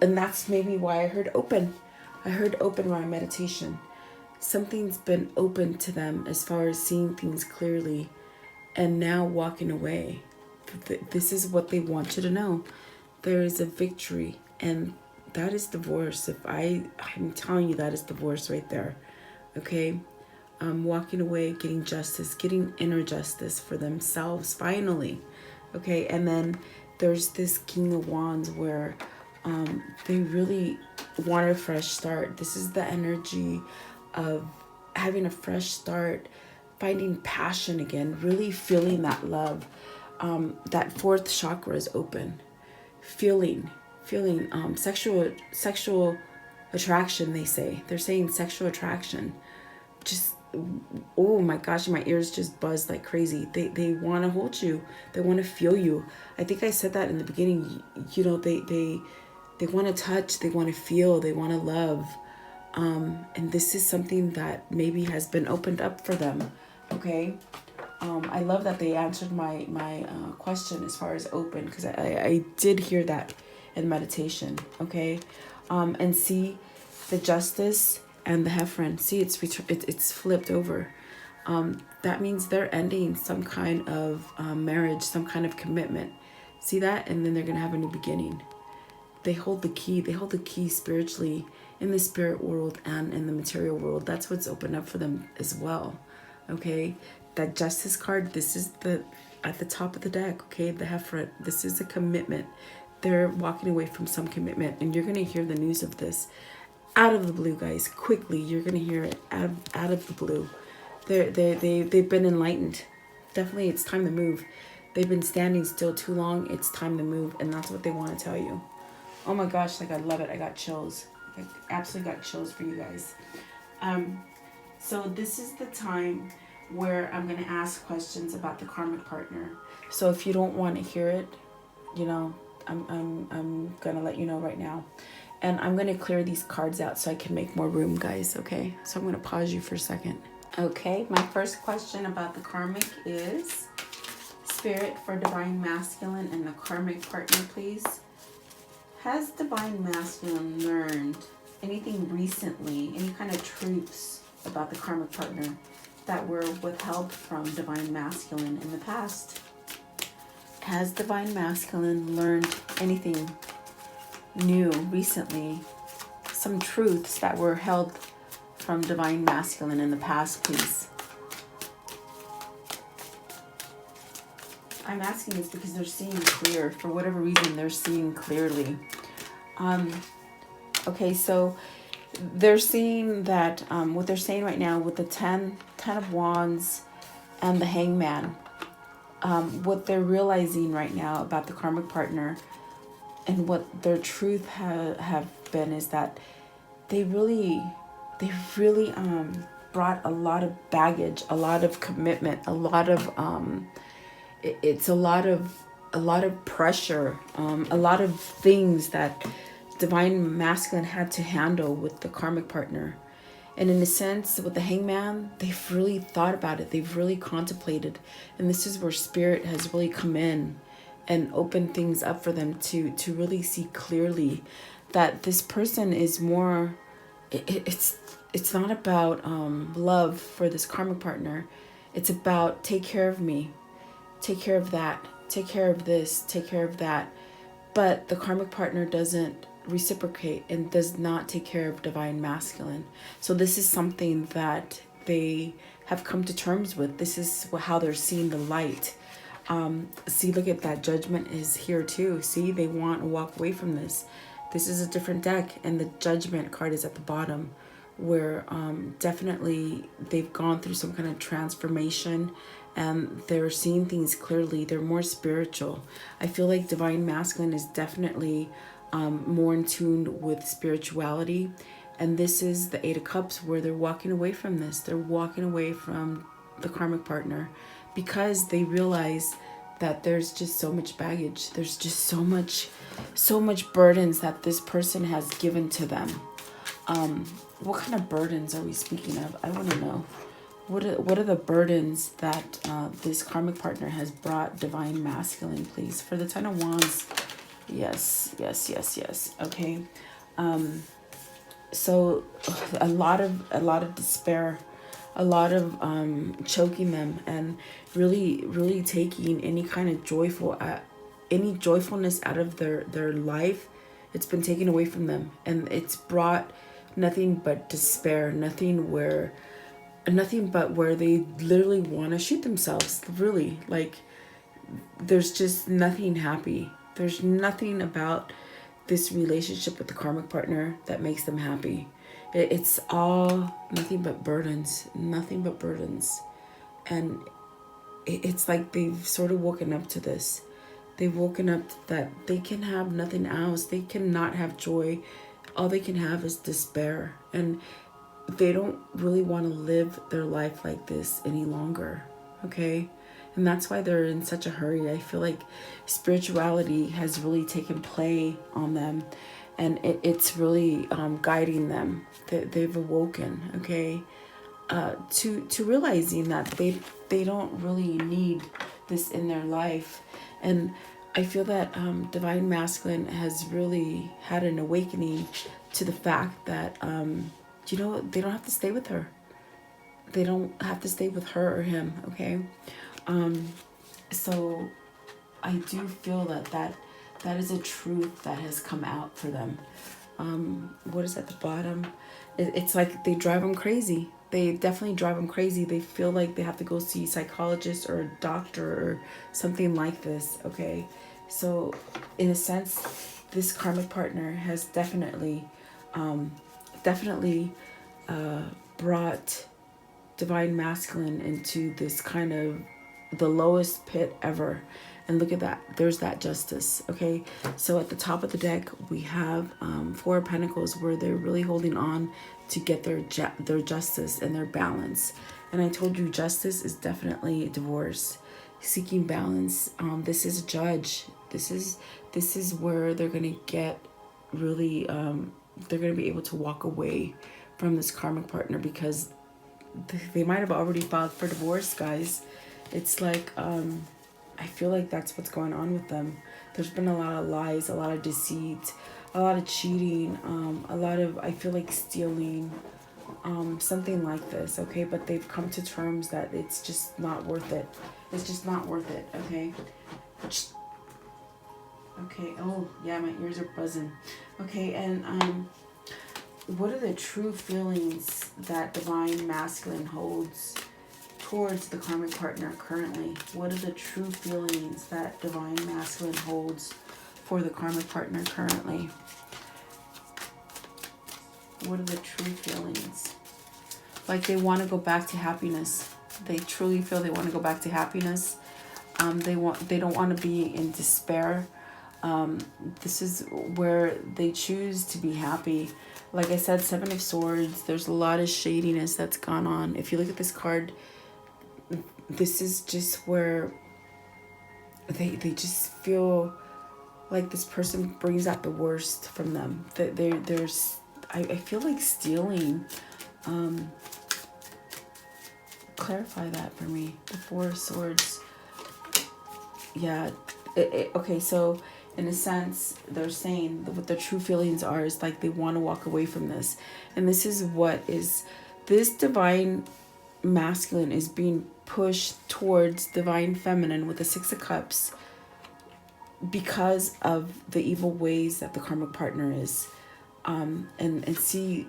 And that's maybe why I heard open. I heard open around meditation. Something's been open to them as far as seeing things clearly and now walking away. This is what they want you to know. There is a victory, and that is divorce. I'm telling you, that is divorce right there, okay? Walking away, getting justice, getting inner justice for themselves, finally, okay? And then there's this King of Wands where they really want a fresh start. This is the energy of having a fresh start, finding passion again, really feeling that love. That fourth chakra is open. Feeling sexual attraction, they say. They're saying sexual attraction. Just, oh my gosh, my ears just buzzed like crazy. They want to hold you. They want to feel you. I think I said that in the beginning. They want to touch, they want to feel, they want to love. And this is something that maybe has been opened up for them. Okay. I love that they answered my question as far as open, because I did hear that in meditation. Okay. And see the Justice and the Heffron. See, it's flipped over. That means they're ending some kind of marriage, some kind of commitment. See that? And then they're going to have a new beginning. They hold the key. They hold the key spiritually in the spirit world and in the material world. That's what's opened up for them as well. Okay. That Justice card, this is at the top of the deck. Okay. The Heffron. This is a commitment. They're walking away from some commitment, and you're going to hear the news of this out of the blue, guys. Quickly, you're going to hear it out of the blue. They've been enlightened. Definitely, it's time to move. They've been standing still too long. It's time to move, and that's what they want to tell you. Oh my gosh, like I love it. I got chills. I absolutely got chills for you guys. So this is the time where I'm going to ask questions about the karmic partner. So if you don't want to hear it, I'm going to let you know right now. And I'm going to clear these cards out so I can make more room, guys, okay? So I'm going to pause you for a second. Okay, my first question about the karmic is Spirit for Divine Masculine and the Karmic Partner, please. Has Divine Masculine learned anything recently, any kind of truths about the Karmic Partner that were withheld from Divine Masculine in the past? Has Divine Masculine learned anything new recently some truths that were held from Divine Masculine in the past, please. I'm asking this because they're seeing clear. For whatever reason, they're seeing clearly. Okay, so they're seeing that what they're saying right now with the 10 of Wands and the Hangman, what they're realizing right now about the karmic partner and what their truth have been is that they really brought a lot of baggage, a lot of commitment, a lot of it's a lot of pressure, a lot of things that Divine Masculine had to handle with the karmic partner. And in a sense, with the Hangman, they've really thought about it. They've really contemplated. And this is where Spirit has really come in and opened things up for them to really see clearly that this person is more, it's not about love for this karmic partner. It's about take care of me, take care of that, take care of this, take care of that. But the karmic partner doesn't reciprocate and does not take care of Divine Masculine. So this is something that they have come to terms with. This is how they're seeing the light. See, look at that. Judgment is here too. See, they want to walk away from this. This is a different deck, and the Judgment card is at the bottom, where definitely they've gone through some kind of transformation and they're seeing things clearly. They're more spiritual. I feel like Divine Masculine is definitely more in tune with spirituality. And this is the 8 of Cups, where they're walking away from this. They're walking away from the karmic partner because they realize that there's just so much baggage. There's just so much burdens that this person has given to them. What kind of burdens are we speaking of? I want to know. What are the burdens that this karmic partner has brought Divine Masculine, please? For the 10 of Wands, yes. Okay. So a lot of despair, a lot of choking them, and really taking any kind of any joyfulness out of their life. It's been taken away from them, and it's brought nothing but despair, nothing but where they literally want to shoot themselves. Really, like, there's just nothing happy. There's nothing about this relationship with the karmic partner that makes them happy. It's all nothing but burdens, and it's like they've sort of woken up to this. They've woken up that they can have nothing else. They cannot have joy. All they can have is despair, and they don't really want to live their life like this any longer. Okay. And that's why they're in such a hurry. I feel like spirituality has really taken play on them, and it's really guiding them. They've awoken, okay, to realizing that they don't really need this in their life. And I feel that Divine Masculine has really had an awakening to the fact that, they don't have to stay with her. They don't have to stay with her or him, okay? So I do feel that is a truth that has come out for them. What is at the bottom? It's like they drive them crazy. They definitely drive them crazy. They feel like they have to go see a psychologist or a doctor or something like this, okay? So in a sense, this karmic partner has definitely brought Divine Masculine into this kind of the lowest pit ever. And look at that, there's that Justice. Okay, so at the top of the deck we have 4 of Pentacles, where they're really holding on to get their justice and their balance. And I told you, justice is definitely divorce, seeking balance. This is a Judge. This is where they're gonna get really they're gonna be able to walk away from this karmic partner, because they might have already filed for divorce, guys. It's like I feel like that's what's going on with them. There's been a lot of lies, a lot of deceit, a lot of cheating, a lot of, I feel like, stealing, something like this, okay? But they've come to terms that it's just not worth it. It's just not worth it, okay? Okay, oh, yeah, my ears are buzzing. Okay, and what are the true feelings that divine masculine holds towards the karmic partner currently? What are the true feelings that divine masculine holds for the karmic partner currently? What are the true feelings? Like they want to go back to happiness. They truly feel they want to go back to happiness. They don't want to be in despair. This is where they choose to be happy. Like I said, Seven of Swords, there's a lot of shadiness that's gone on. If you look at this card, this is just where they just feel like this person brings out the worst from them. That I feel like stealing. Clarify that for me. The Four of Swords. Yeah. Okay, so in a sense, they're saying what their true feelings are is like they want to walk away from this. And this is what is, this divine masculine is being pushed towards divine feminine with the Six of Cups because of the evil ways that the karmic partner is. And see,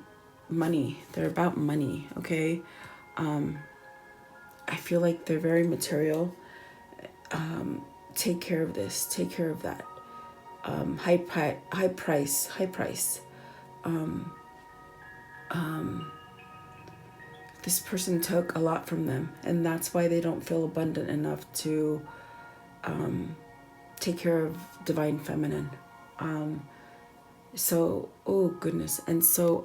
money. They're about money, okay? I feel like they're very material. Take care of this, take care of that. High price. This person took a lot from them, and that's why they don't feel abundant enough to take care of divine feminine. So, oh goodness. And so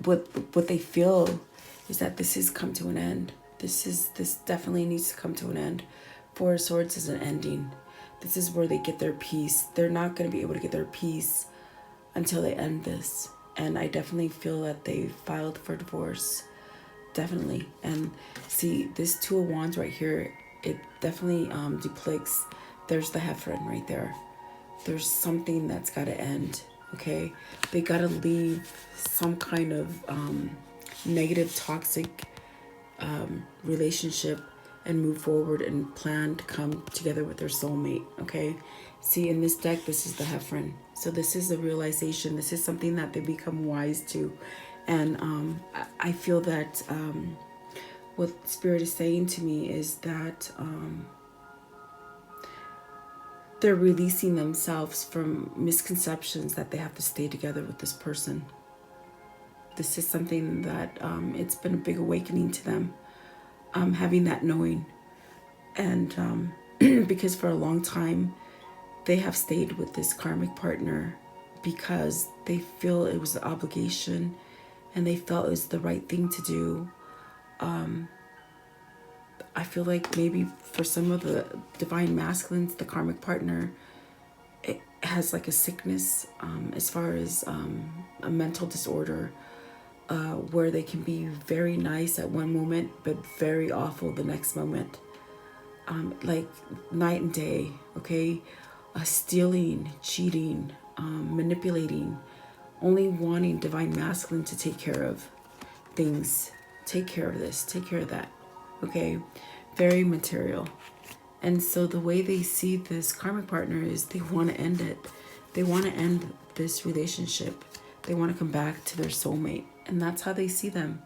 what they feel is that this has come to an end. This definitely needs to come to an end. Four of Swords is an ending. This is where they get their peace. They're not going to be able to get their peace until they end this. And I definitely feel that they filed for divorce. Definitely. And see, this Two of Wands right here, it definitely depicts, there's the Heffron right there. There's something that's got to end, okay? They got to leave some kind of negative, toxic relationship and move forward and plan to come together with their soulmate, okay? See, in this deck, this is the Heffron. So this is a realization. This is something that they become wise to. And I feel that what Spirit is saying to me is that they're releasing themselves from misconceptions that they have to stay together with this person. This is something that it's been a big awakening to them, having that knowing. And because for a long time, they have stayed with this karmic partner because they feel it was an obligation and they felt it was the right thing to do. I feel like maybe for some of the divine masculines, the karmic partner, it has like a sickness as far as a mental disorder, where they can be very nice at one moment but very awful the next moment, like night and day, okay? Stealing, cheating, manipulating, only wanting divine masculine to take care of things, take care of this, take care of that, okay? Very material. And so the way they see this karmic partner is they want to end it. They want to end this relationship. They want to come back to their soulmate. And that's how they see them.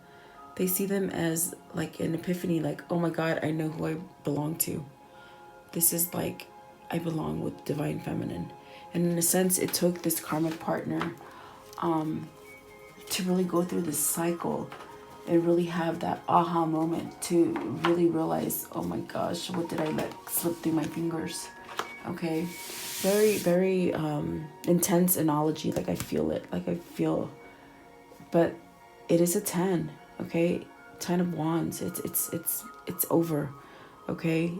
They see them as like an epiphany, like, oh my God, I know who I belong to. This is like, I belong with divine feminine. And in a sense, it took this karmic partner to really go through this cycle and really have that aha moment to really realize, oh my gosh, what did I let slip through my fingers? Okay. Very, very intense analogy. Like I feel it. Like I feel, but it is a 10. Okay. 10 of Wands. It's over. Okay.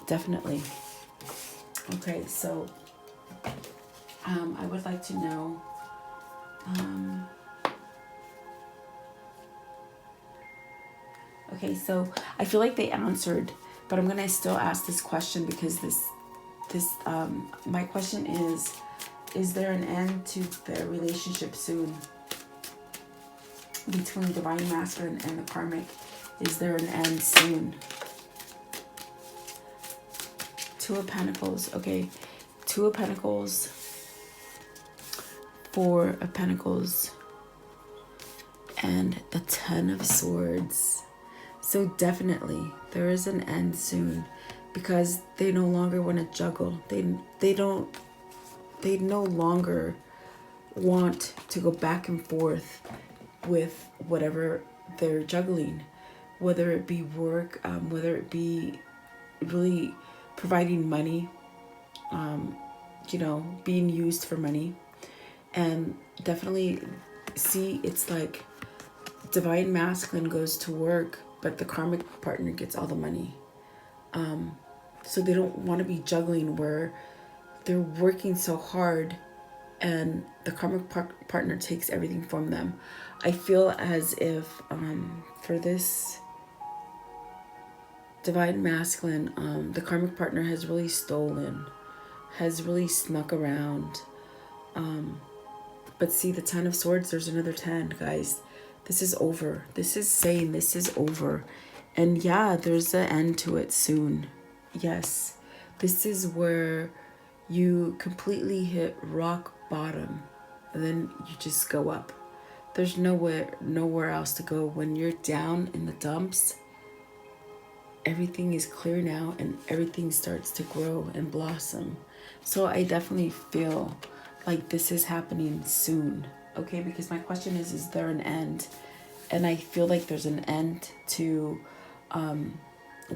Definitely. Okay. So, I would like to know, okay, so I feel like they answered, but I'm going to still ask this question because my question is there an end to the relationship soon between divine masculine and the karmic? Is there an end soon? Two of Pentacles, okay. Two of Pentacles, Four of Pentacles and the Ten of Swords. So definitely there is an end soon, because they no longer want to juggle. They no longer want to go back and forth with whatever they're juggling, whether it be work, whether it be really providing money, being used for money. And definitely see, it's like divine masculine goes to work, but the karmic partner gets all the money. So they don't want to be juggling where they're working so hard and the karmic partner takes everything from them. I feel as if for this divine masculine, the karmic partner has really stolen, has really snuck around. But see, the Ten of Swords, there's another 10, guys. This is over. This is saying this is over. And yeah, there's an end to it soon. Yes, this is where you completely hit rock bottom and then you just go up. There's nowhere else to go. When you're down in the dumps, everything is clear now and everything starts to grow and blossom. So I definitely feel like this is happening soon, okay? Because my question is there an end? And I feel like there's an end to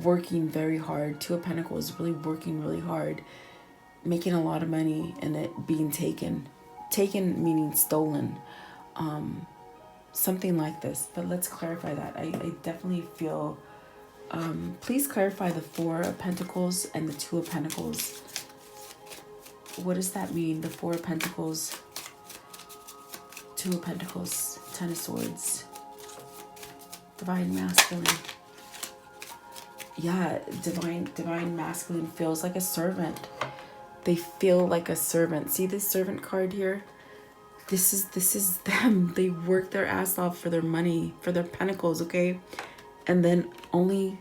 working very hard. Two of Pentacles, really working really hard, making a lot of money, and it being taken meaning stolen, something like this. But let's clarify that. I definitely feel, please clarify the Four of Pentacles and the Two of Pentacles. What does that mean? The Four of Pentacles, Two of Pentacles, Ten of Swords, divine masculine. Yeah, divine masculine feels like a servant. They feel like a servant. See this servant card here? This is them. They work their ass off for their money, for their pentacles, okay? And then only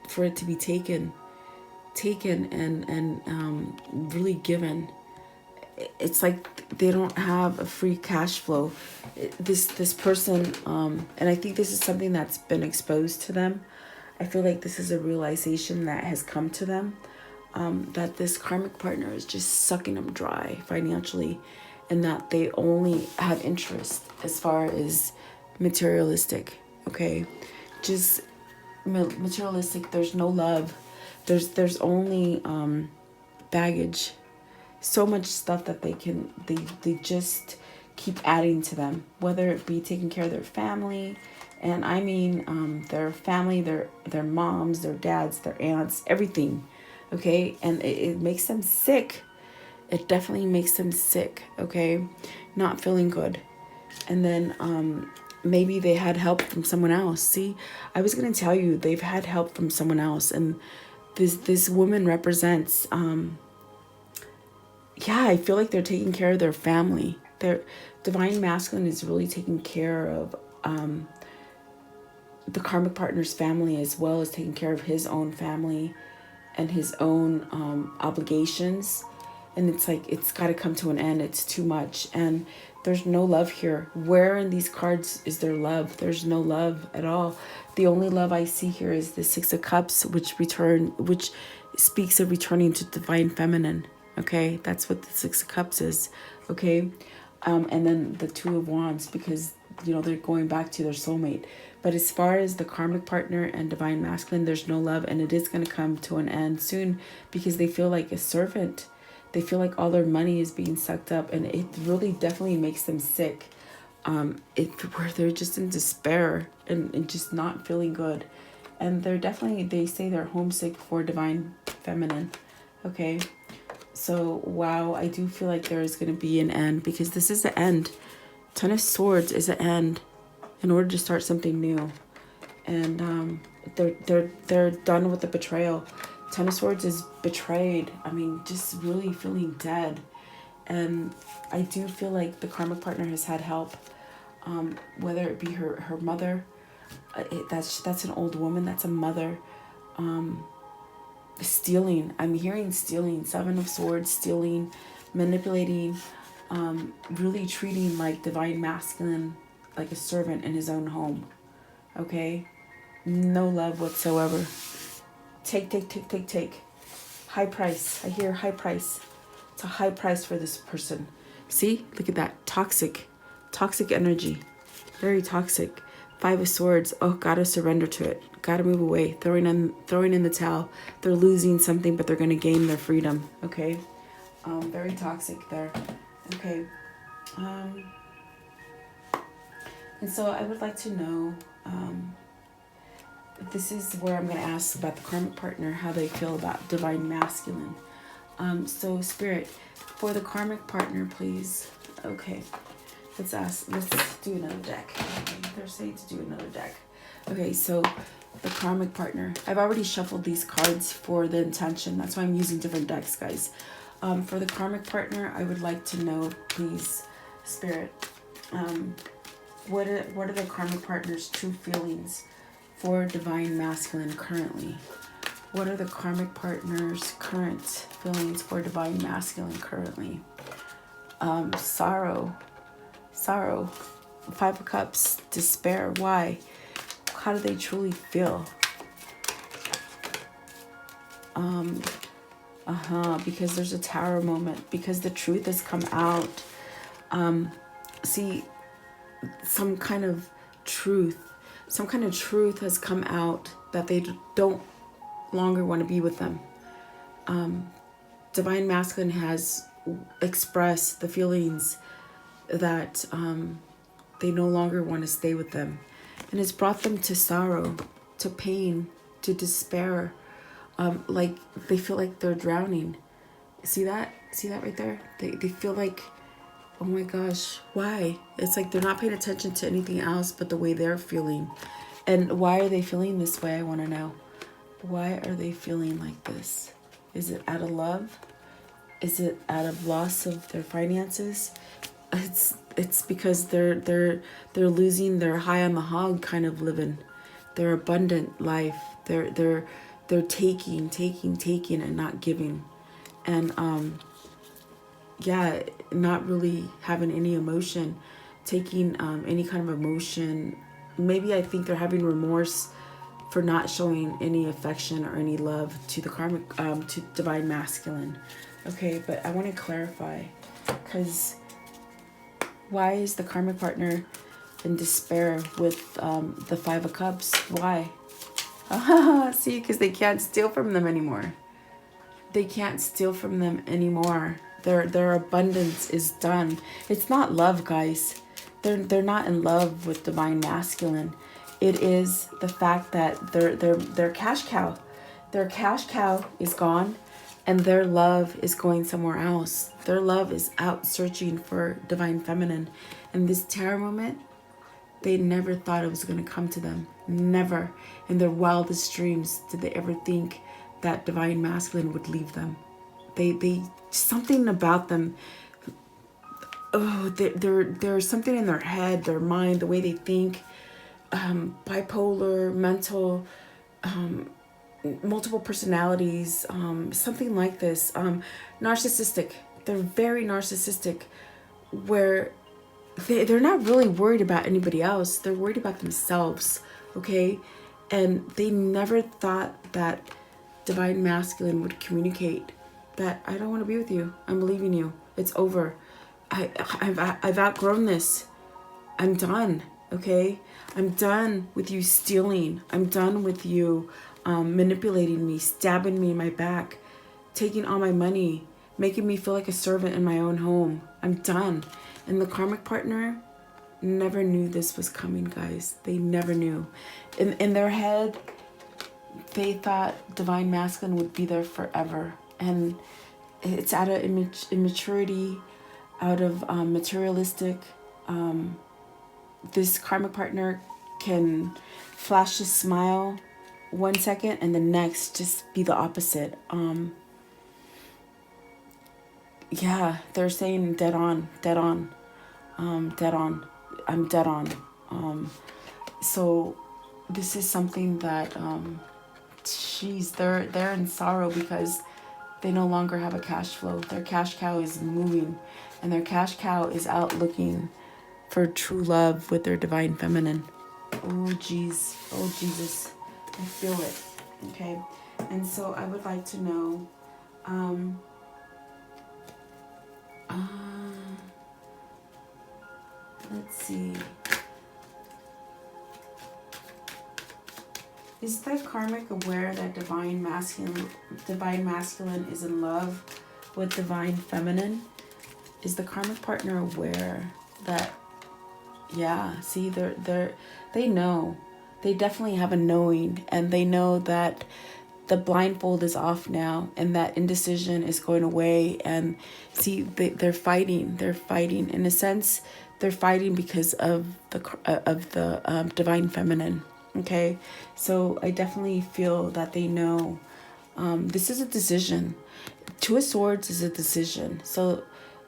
for it to be taken and really given. It's like they don't have a free cash flow. This person, and I think this is something that's been exposed to them. I feel like this is a realization that has come to them, that this karmic partner is just sucking them dry financially, and that they only have interest as far as materialistic, okay? Just materialistic. There's no love. There's only baggage. So much stuff that they just keep adding to them, whether it be taking care of their family, and I mean their family, their moms, their dads, their aunts, everything, okay? And it makes them sick. It definitely makes them sick, okay? Not feeling good. And then maybe they had help from someone else. See, I was going to tell you, they've had help from someone else, and this woman represents yeah, I feel like they're taking care of their family. Their divine masculine is really taking care of the karmic partner's family, as well as taking care of his own family and his own obligations. And it's like, it's got to come to an end. It's too much. And there's no love here. Where in these cards is there love? There's no love at all. The only love I see here is the Six of Cups, which speaks of returning to divine feminine. Okay, that's what the Six of Cups is. Okay, and then the Two of Wands, because they're going back to their soulmate. But as far as the karmic partner and divine masculine, there's no love, and it is going to come to an end soon, because they feel like a servant. They feel like all their money is being sucked up, and it really definitely makes them sick. Where they're just in despair and just not feeling good, and they say they're homesick for divine feminine. Okay. So, wow, I do feel like there is going to be an end, because this is the end. Ten of Swords is an end in order to start something new. And they're done with the betrayal. Ten of Swords is betrayed. I mean, just really feeling dead. And I do feel like the karmic partner has had help, whether it be her mother. That's an old woman. That's a mother. Stealing. I'm hearing stealing. Seven of Swords, stealing, manipulating, really treating like divine masculine like a servant in his own home. Okay? No love whatsoever. Take. High price. I hear high price. It's a high price for this person. See? Look at that. Toxic energy. Very toxic. 5 of Swords. Oh, gotta surrender to it. Gotta move away. Throwing in the towel. They're losing something, but they're gonna gain their freedom. Okay? Very toxic there. Okay. And so I would like to know, this is where I'm going to ask about the karmic partner, how they feel about divine masculine. So Spirit, for the karmic partner, please. Okay. Let's do another deck. They're saying to do another deck. Okay, so the karmic partner. I've already shuffled these cards for the intention. That's why I'm using different decks, guys. For the karmic partner, I would like to know, please, Spirit, what are the karmic partner's true feelings for divine masculine currently? What are the karmic partner's current feelings for divine masculine currently? Sorrow, 5 of Cups, despair. Why? How do they truly feel? Because there's a tower moment, because the truth has come out. See, some kind of truth has come out that they don't longer want to be with them. Divine masculine has expressed the feelings that they no longer want to stay with them, and it's brought them to sorrow, to pain, to despair. Like they feel like they're drowning. See that right there? They feel like, oh my gosh, why? It's like they're not paying attention to anything else but the way they're feeling. And why are they feeling this way? I want to know. Why are they feeling like this? Is it out of love? Is it out of loss of their finances? It's because they're losing their high on the hog kind of living, their abundant life. They're taking and not giving, and not really having any emotion, taking any kind of emotion. Maybe I think they're having remorse for not showing any affection or any love to the karmic, to divine masculine. Okay, but I want to clarify, because why is the karmic partner in despair with the 5 of Cups? Why? See, because they can't steal from them anymore. They can't steal from them anymore. Their abundance is done. It's not love, guys. They're not in love with divine masculine. It is the fact that their cash cow. Their cash cow is gone, and their love is going somewhere else. Their love is out searching for divine feminine. And this terror moment, they never thought it was going to come to them. Never in their wildest dreams did they ever think that divine masculine would leave them. They something about them. Oh, there's something in their head, their mind, the way they think. Bipolar, mental, multiple personalities, something like this. Narcissistic. They're very narcissistic, where they're not really worried about anybody else. They're worried about themselves, okay? And they never thought that divine masculine would communicate that I don't want to be with you. I'm leaving you. It's over. I've outgrown this. I'm done, okay? I'm done with you stealing. I'm done with you manipulating me, stabbing me in my back, taking all my money, making me feel like a servant in my own home. I'm done. And the karmic partner never knew this was coming, guys. They never knew. In their head, they thought divine masculine would be there forever. And it's out of immaturity, out of materialistic. This karmic partner can flash a smile 1 second and the next just be the opposite. Yeah, they're saying dead on. I'm dead on. So this is something that they're in sorrow because They no longer have a cash flow. Their cash cow is moving, and their cash cow is out looking for true love with their divine feminine. Oh, geez. Oh, Jesus. I feel it. Okay. And so I would like to know, let's see. Is the karmic aware that divine masculine is in love with divine feminine? Is the karmic partner aware that, yeah, see, they know. They definitely have a knowing, and they know that the blindfold is off now, and that indecision is going away. And see, they're fighting. They're fighting in a sense. They're fighting because of the divine feminine. Okay, so I definitely feel that they know this is a decision. Two of Swords is a decision. So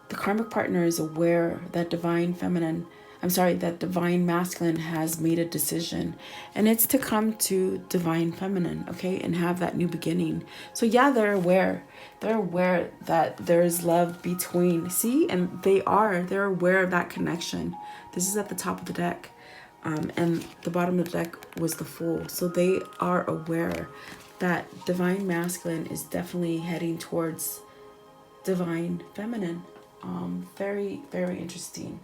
the karmic partner is aware that that divine masculine has made a decision, and it's to come to divine feminine, okay, and have that new beginning. So yeah, they're aware that there's love between, see, and they're aware of that connection. This is at the top of the deck, and the bottom of the deck was the Fool. So they are aware that divine masculine is definitely heading towards divine feminine. Very, very interesting.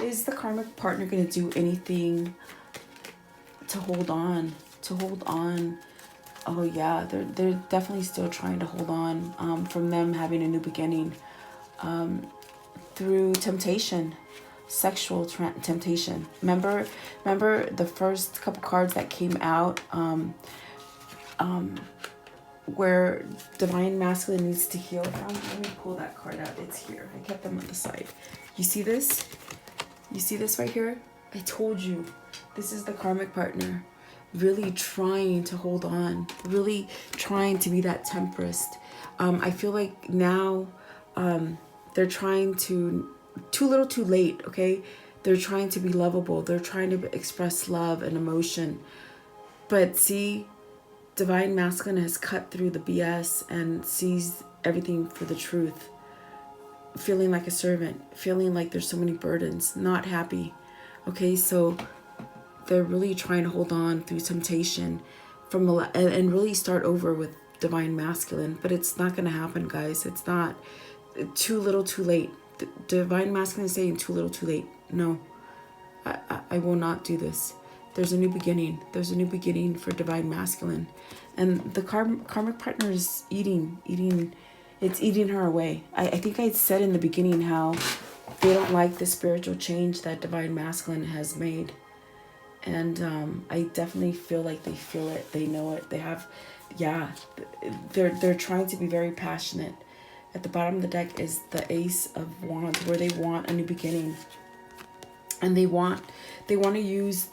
Is the karmic partner going to do anything to hold on? Oh yeah, they're definitely still trying to hold on from them having a new beginning through temptation, sexual temptation. Remember the first couple cards that came out where divine masculine needs to heal from? Let me pull that card out. It's here. I kept them on the side. You see this? You see this right here? I told you. This is the karmic partner. Really trying to hold on. Really trying to be that tempest. I feel like now they're trying to... Too little, too late, okay? They're trying to be lovable. They're trying to express love and emotion. But see... Divine masculine has cut through the BS and sees everything for the truth. Feeling like a servant. Feeling like there's so many burdens. Not happy. Okay, so they're really trying to hold on through temptation and really start over with divine masculine. But it's not going to happen, guys. It's not. Too little, too late. Divine masculine is saying too little, too late. No, I will not do this. There's a new beginning. There's a new beginning for divine masculine. And the karmic partner is eating. It's eating her away. I think I said in the beginning how they don't like the spiritual change that divine masculine has made. And I definitely feel like they feel it. They know it. They have, yeah, they're trying to be very passionate. At the bottom of the deck is the Ace of Wands, where they want a new beginning. And they want to use...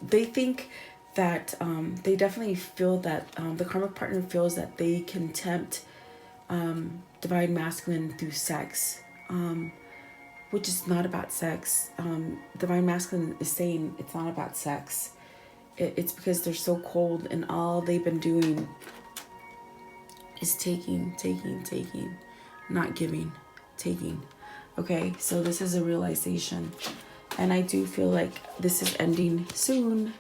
They think that they definitely feel that the karmic partner feels that they can tempt divine masculine through sex, which is not about sex. Divine masculine is saying it's not about sex. It's because they're so cold, and all they've been doing is taking, not giving, taking. Okay, so this is a realization. And I do feel like this is ending soon.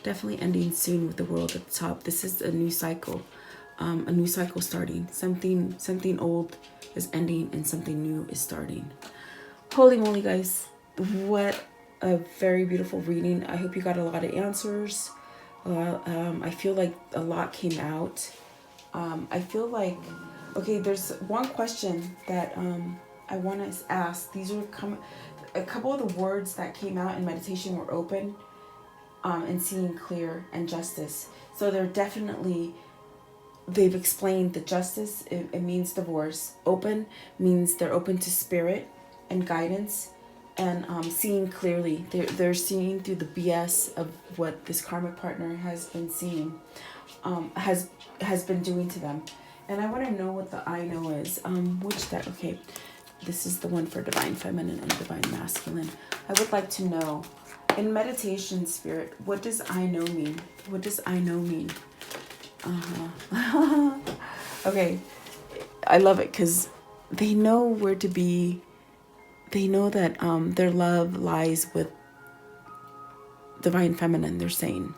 Definitely ending soon with the World at the top. This is a new cycle. A new cycle starting. Something old is ending and something new is starting. Holy moly, guys. What a very beautiful reading. I hope you got a lot of answers. I feel like a lot came out. I feel like... Okay, there's one question that I want to ask. These are a couple of the words that came out in meditation were open, and seeing clear, and justice. So they're definitely, they've explained the justice. It means divorce. Open means they're open to spirit and guidance, and seeing clearly. They're seeing through the BS of what this karmic partner has been seeing, has been doing to them. And I want to know what the I know is. Which that, okay. This is the one for divine feminine and divine masculine. I would like to know, in meditation spirit, what does I know mean? What does I know mean? Okay, I love it because they know where to be. They know that their love lies with divine feminine. They're saying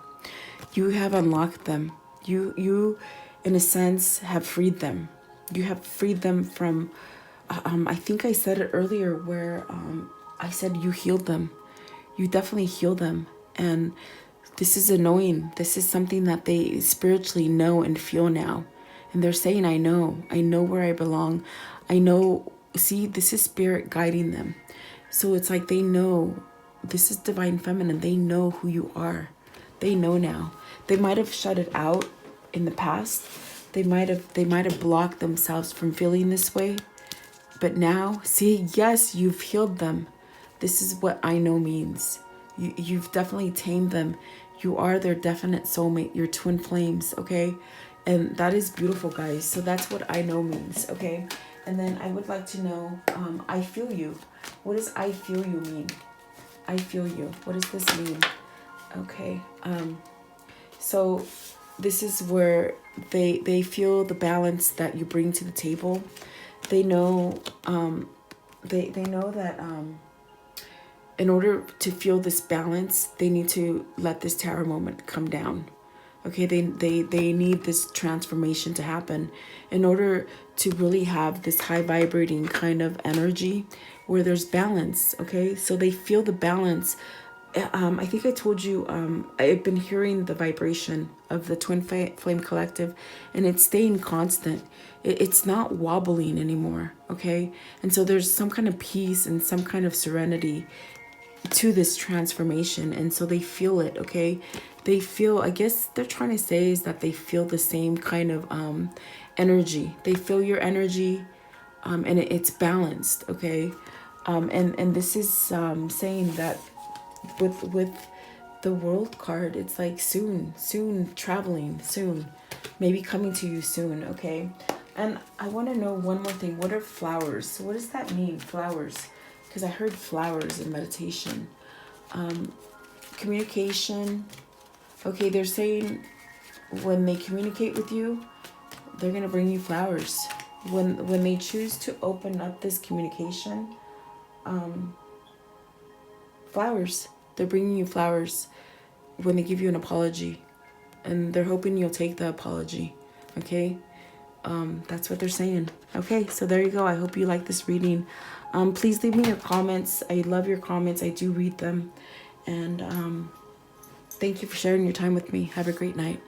you have unlocked them. You in a sense have freed them. You have freed them from I think I said it earlier where I said you healed them. You definitely heal them. And this is annoying. This is something that they spiritually know and feel now. And they're saying, I know where I belong. I know, see, this is spirit guiding them. So it's like they know, this is divine feminine. They know who you are. They know now. They might have shut it out in the past. They might have blocked themselves from feeling this way. But now, see, yes, you've healed them. This is what I know means. You've definitely tamed them. You are their definite soulmate, your twin flames, okay? And that is beautiful, guys. So that's what I know means, okay? And then I would like to know, I feel you. What does I feel you mean? I feel you. What does this mean? Okay. So this is where they feel the balance that you bring to the table. They know they know that in order to feel this balance, they need to let this tower moment come down. Okay, they need this transformation to happen in order to really have this high vibrating kind of energy where there's balance. Okay, so they feel the balance. I think I told you I've been hearing the vibration of the twin flame collective, and it's staying constant. It's not wobbling anymore. Okay, and so there's some kind of peace and some kind of serenity to this transformation, and so they feel it. Okay, they feel, I guess they're trying to say is that they feel the same kind of energy. They feel your energy, and it's balanced. Okay, and this is saying that with the world card, it's like soon traveling soon, maybe coming to you soon. Okay, and I want to know one more thing. What are flowers? What does that mean, flowers? Because I heard flowers in meditation. Communication. Okay, they're saying when they communicate with you, they're gonna bring you flowers. When they choose to open up this communication, flowers. They're bringing you flowers when they give you an apology, and they're hoping you'll take the apology. Okay, that's what they're saying. Okay, so there you go. I hope you like this reading. Please leave me your comments. I love your comments. I do read them, and thank you for sharing your time with me. Have a great night.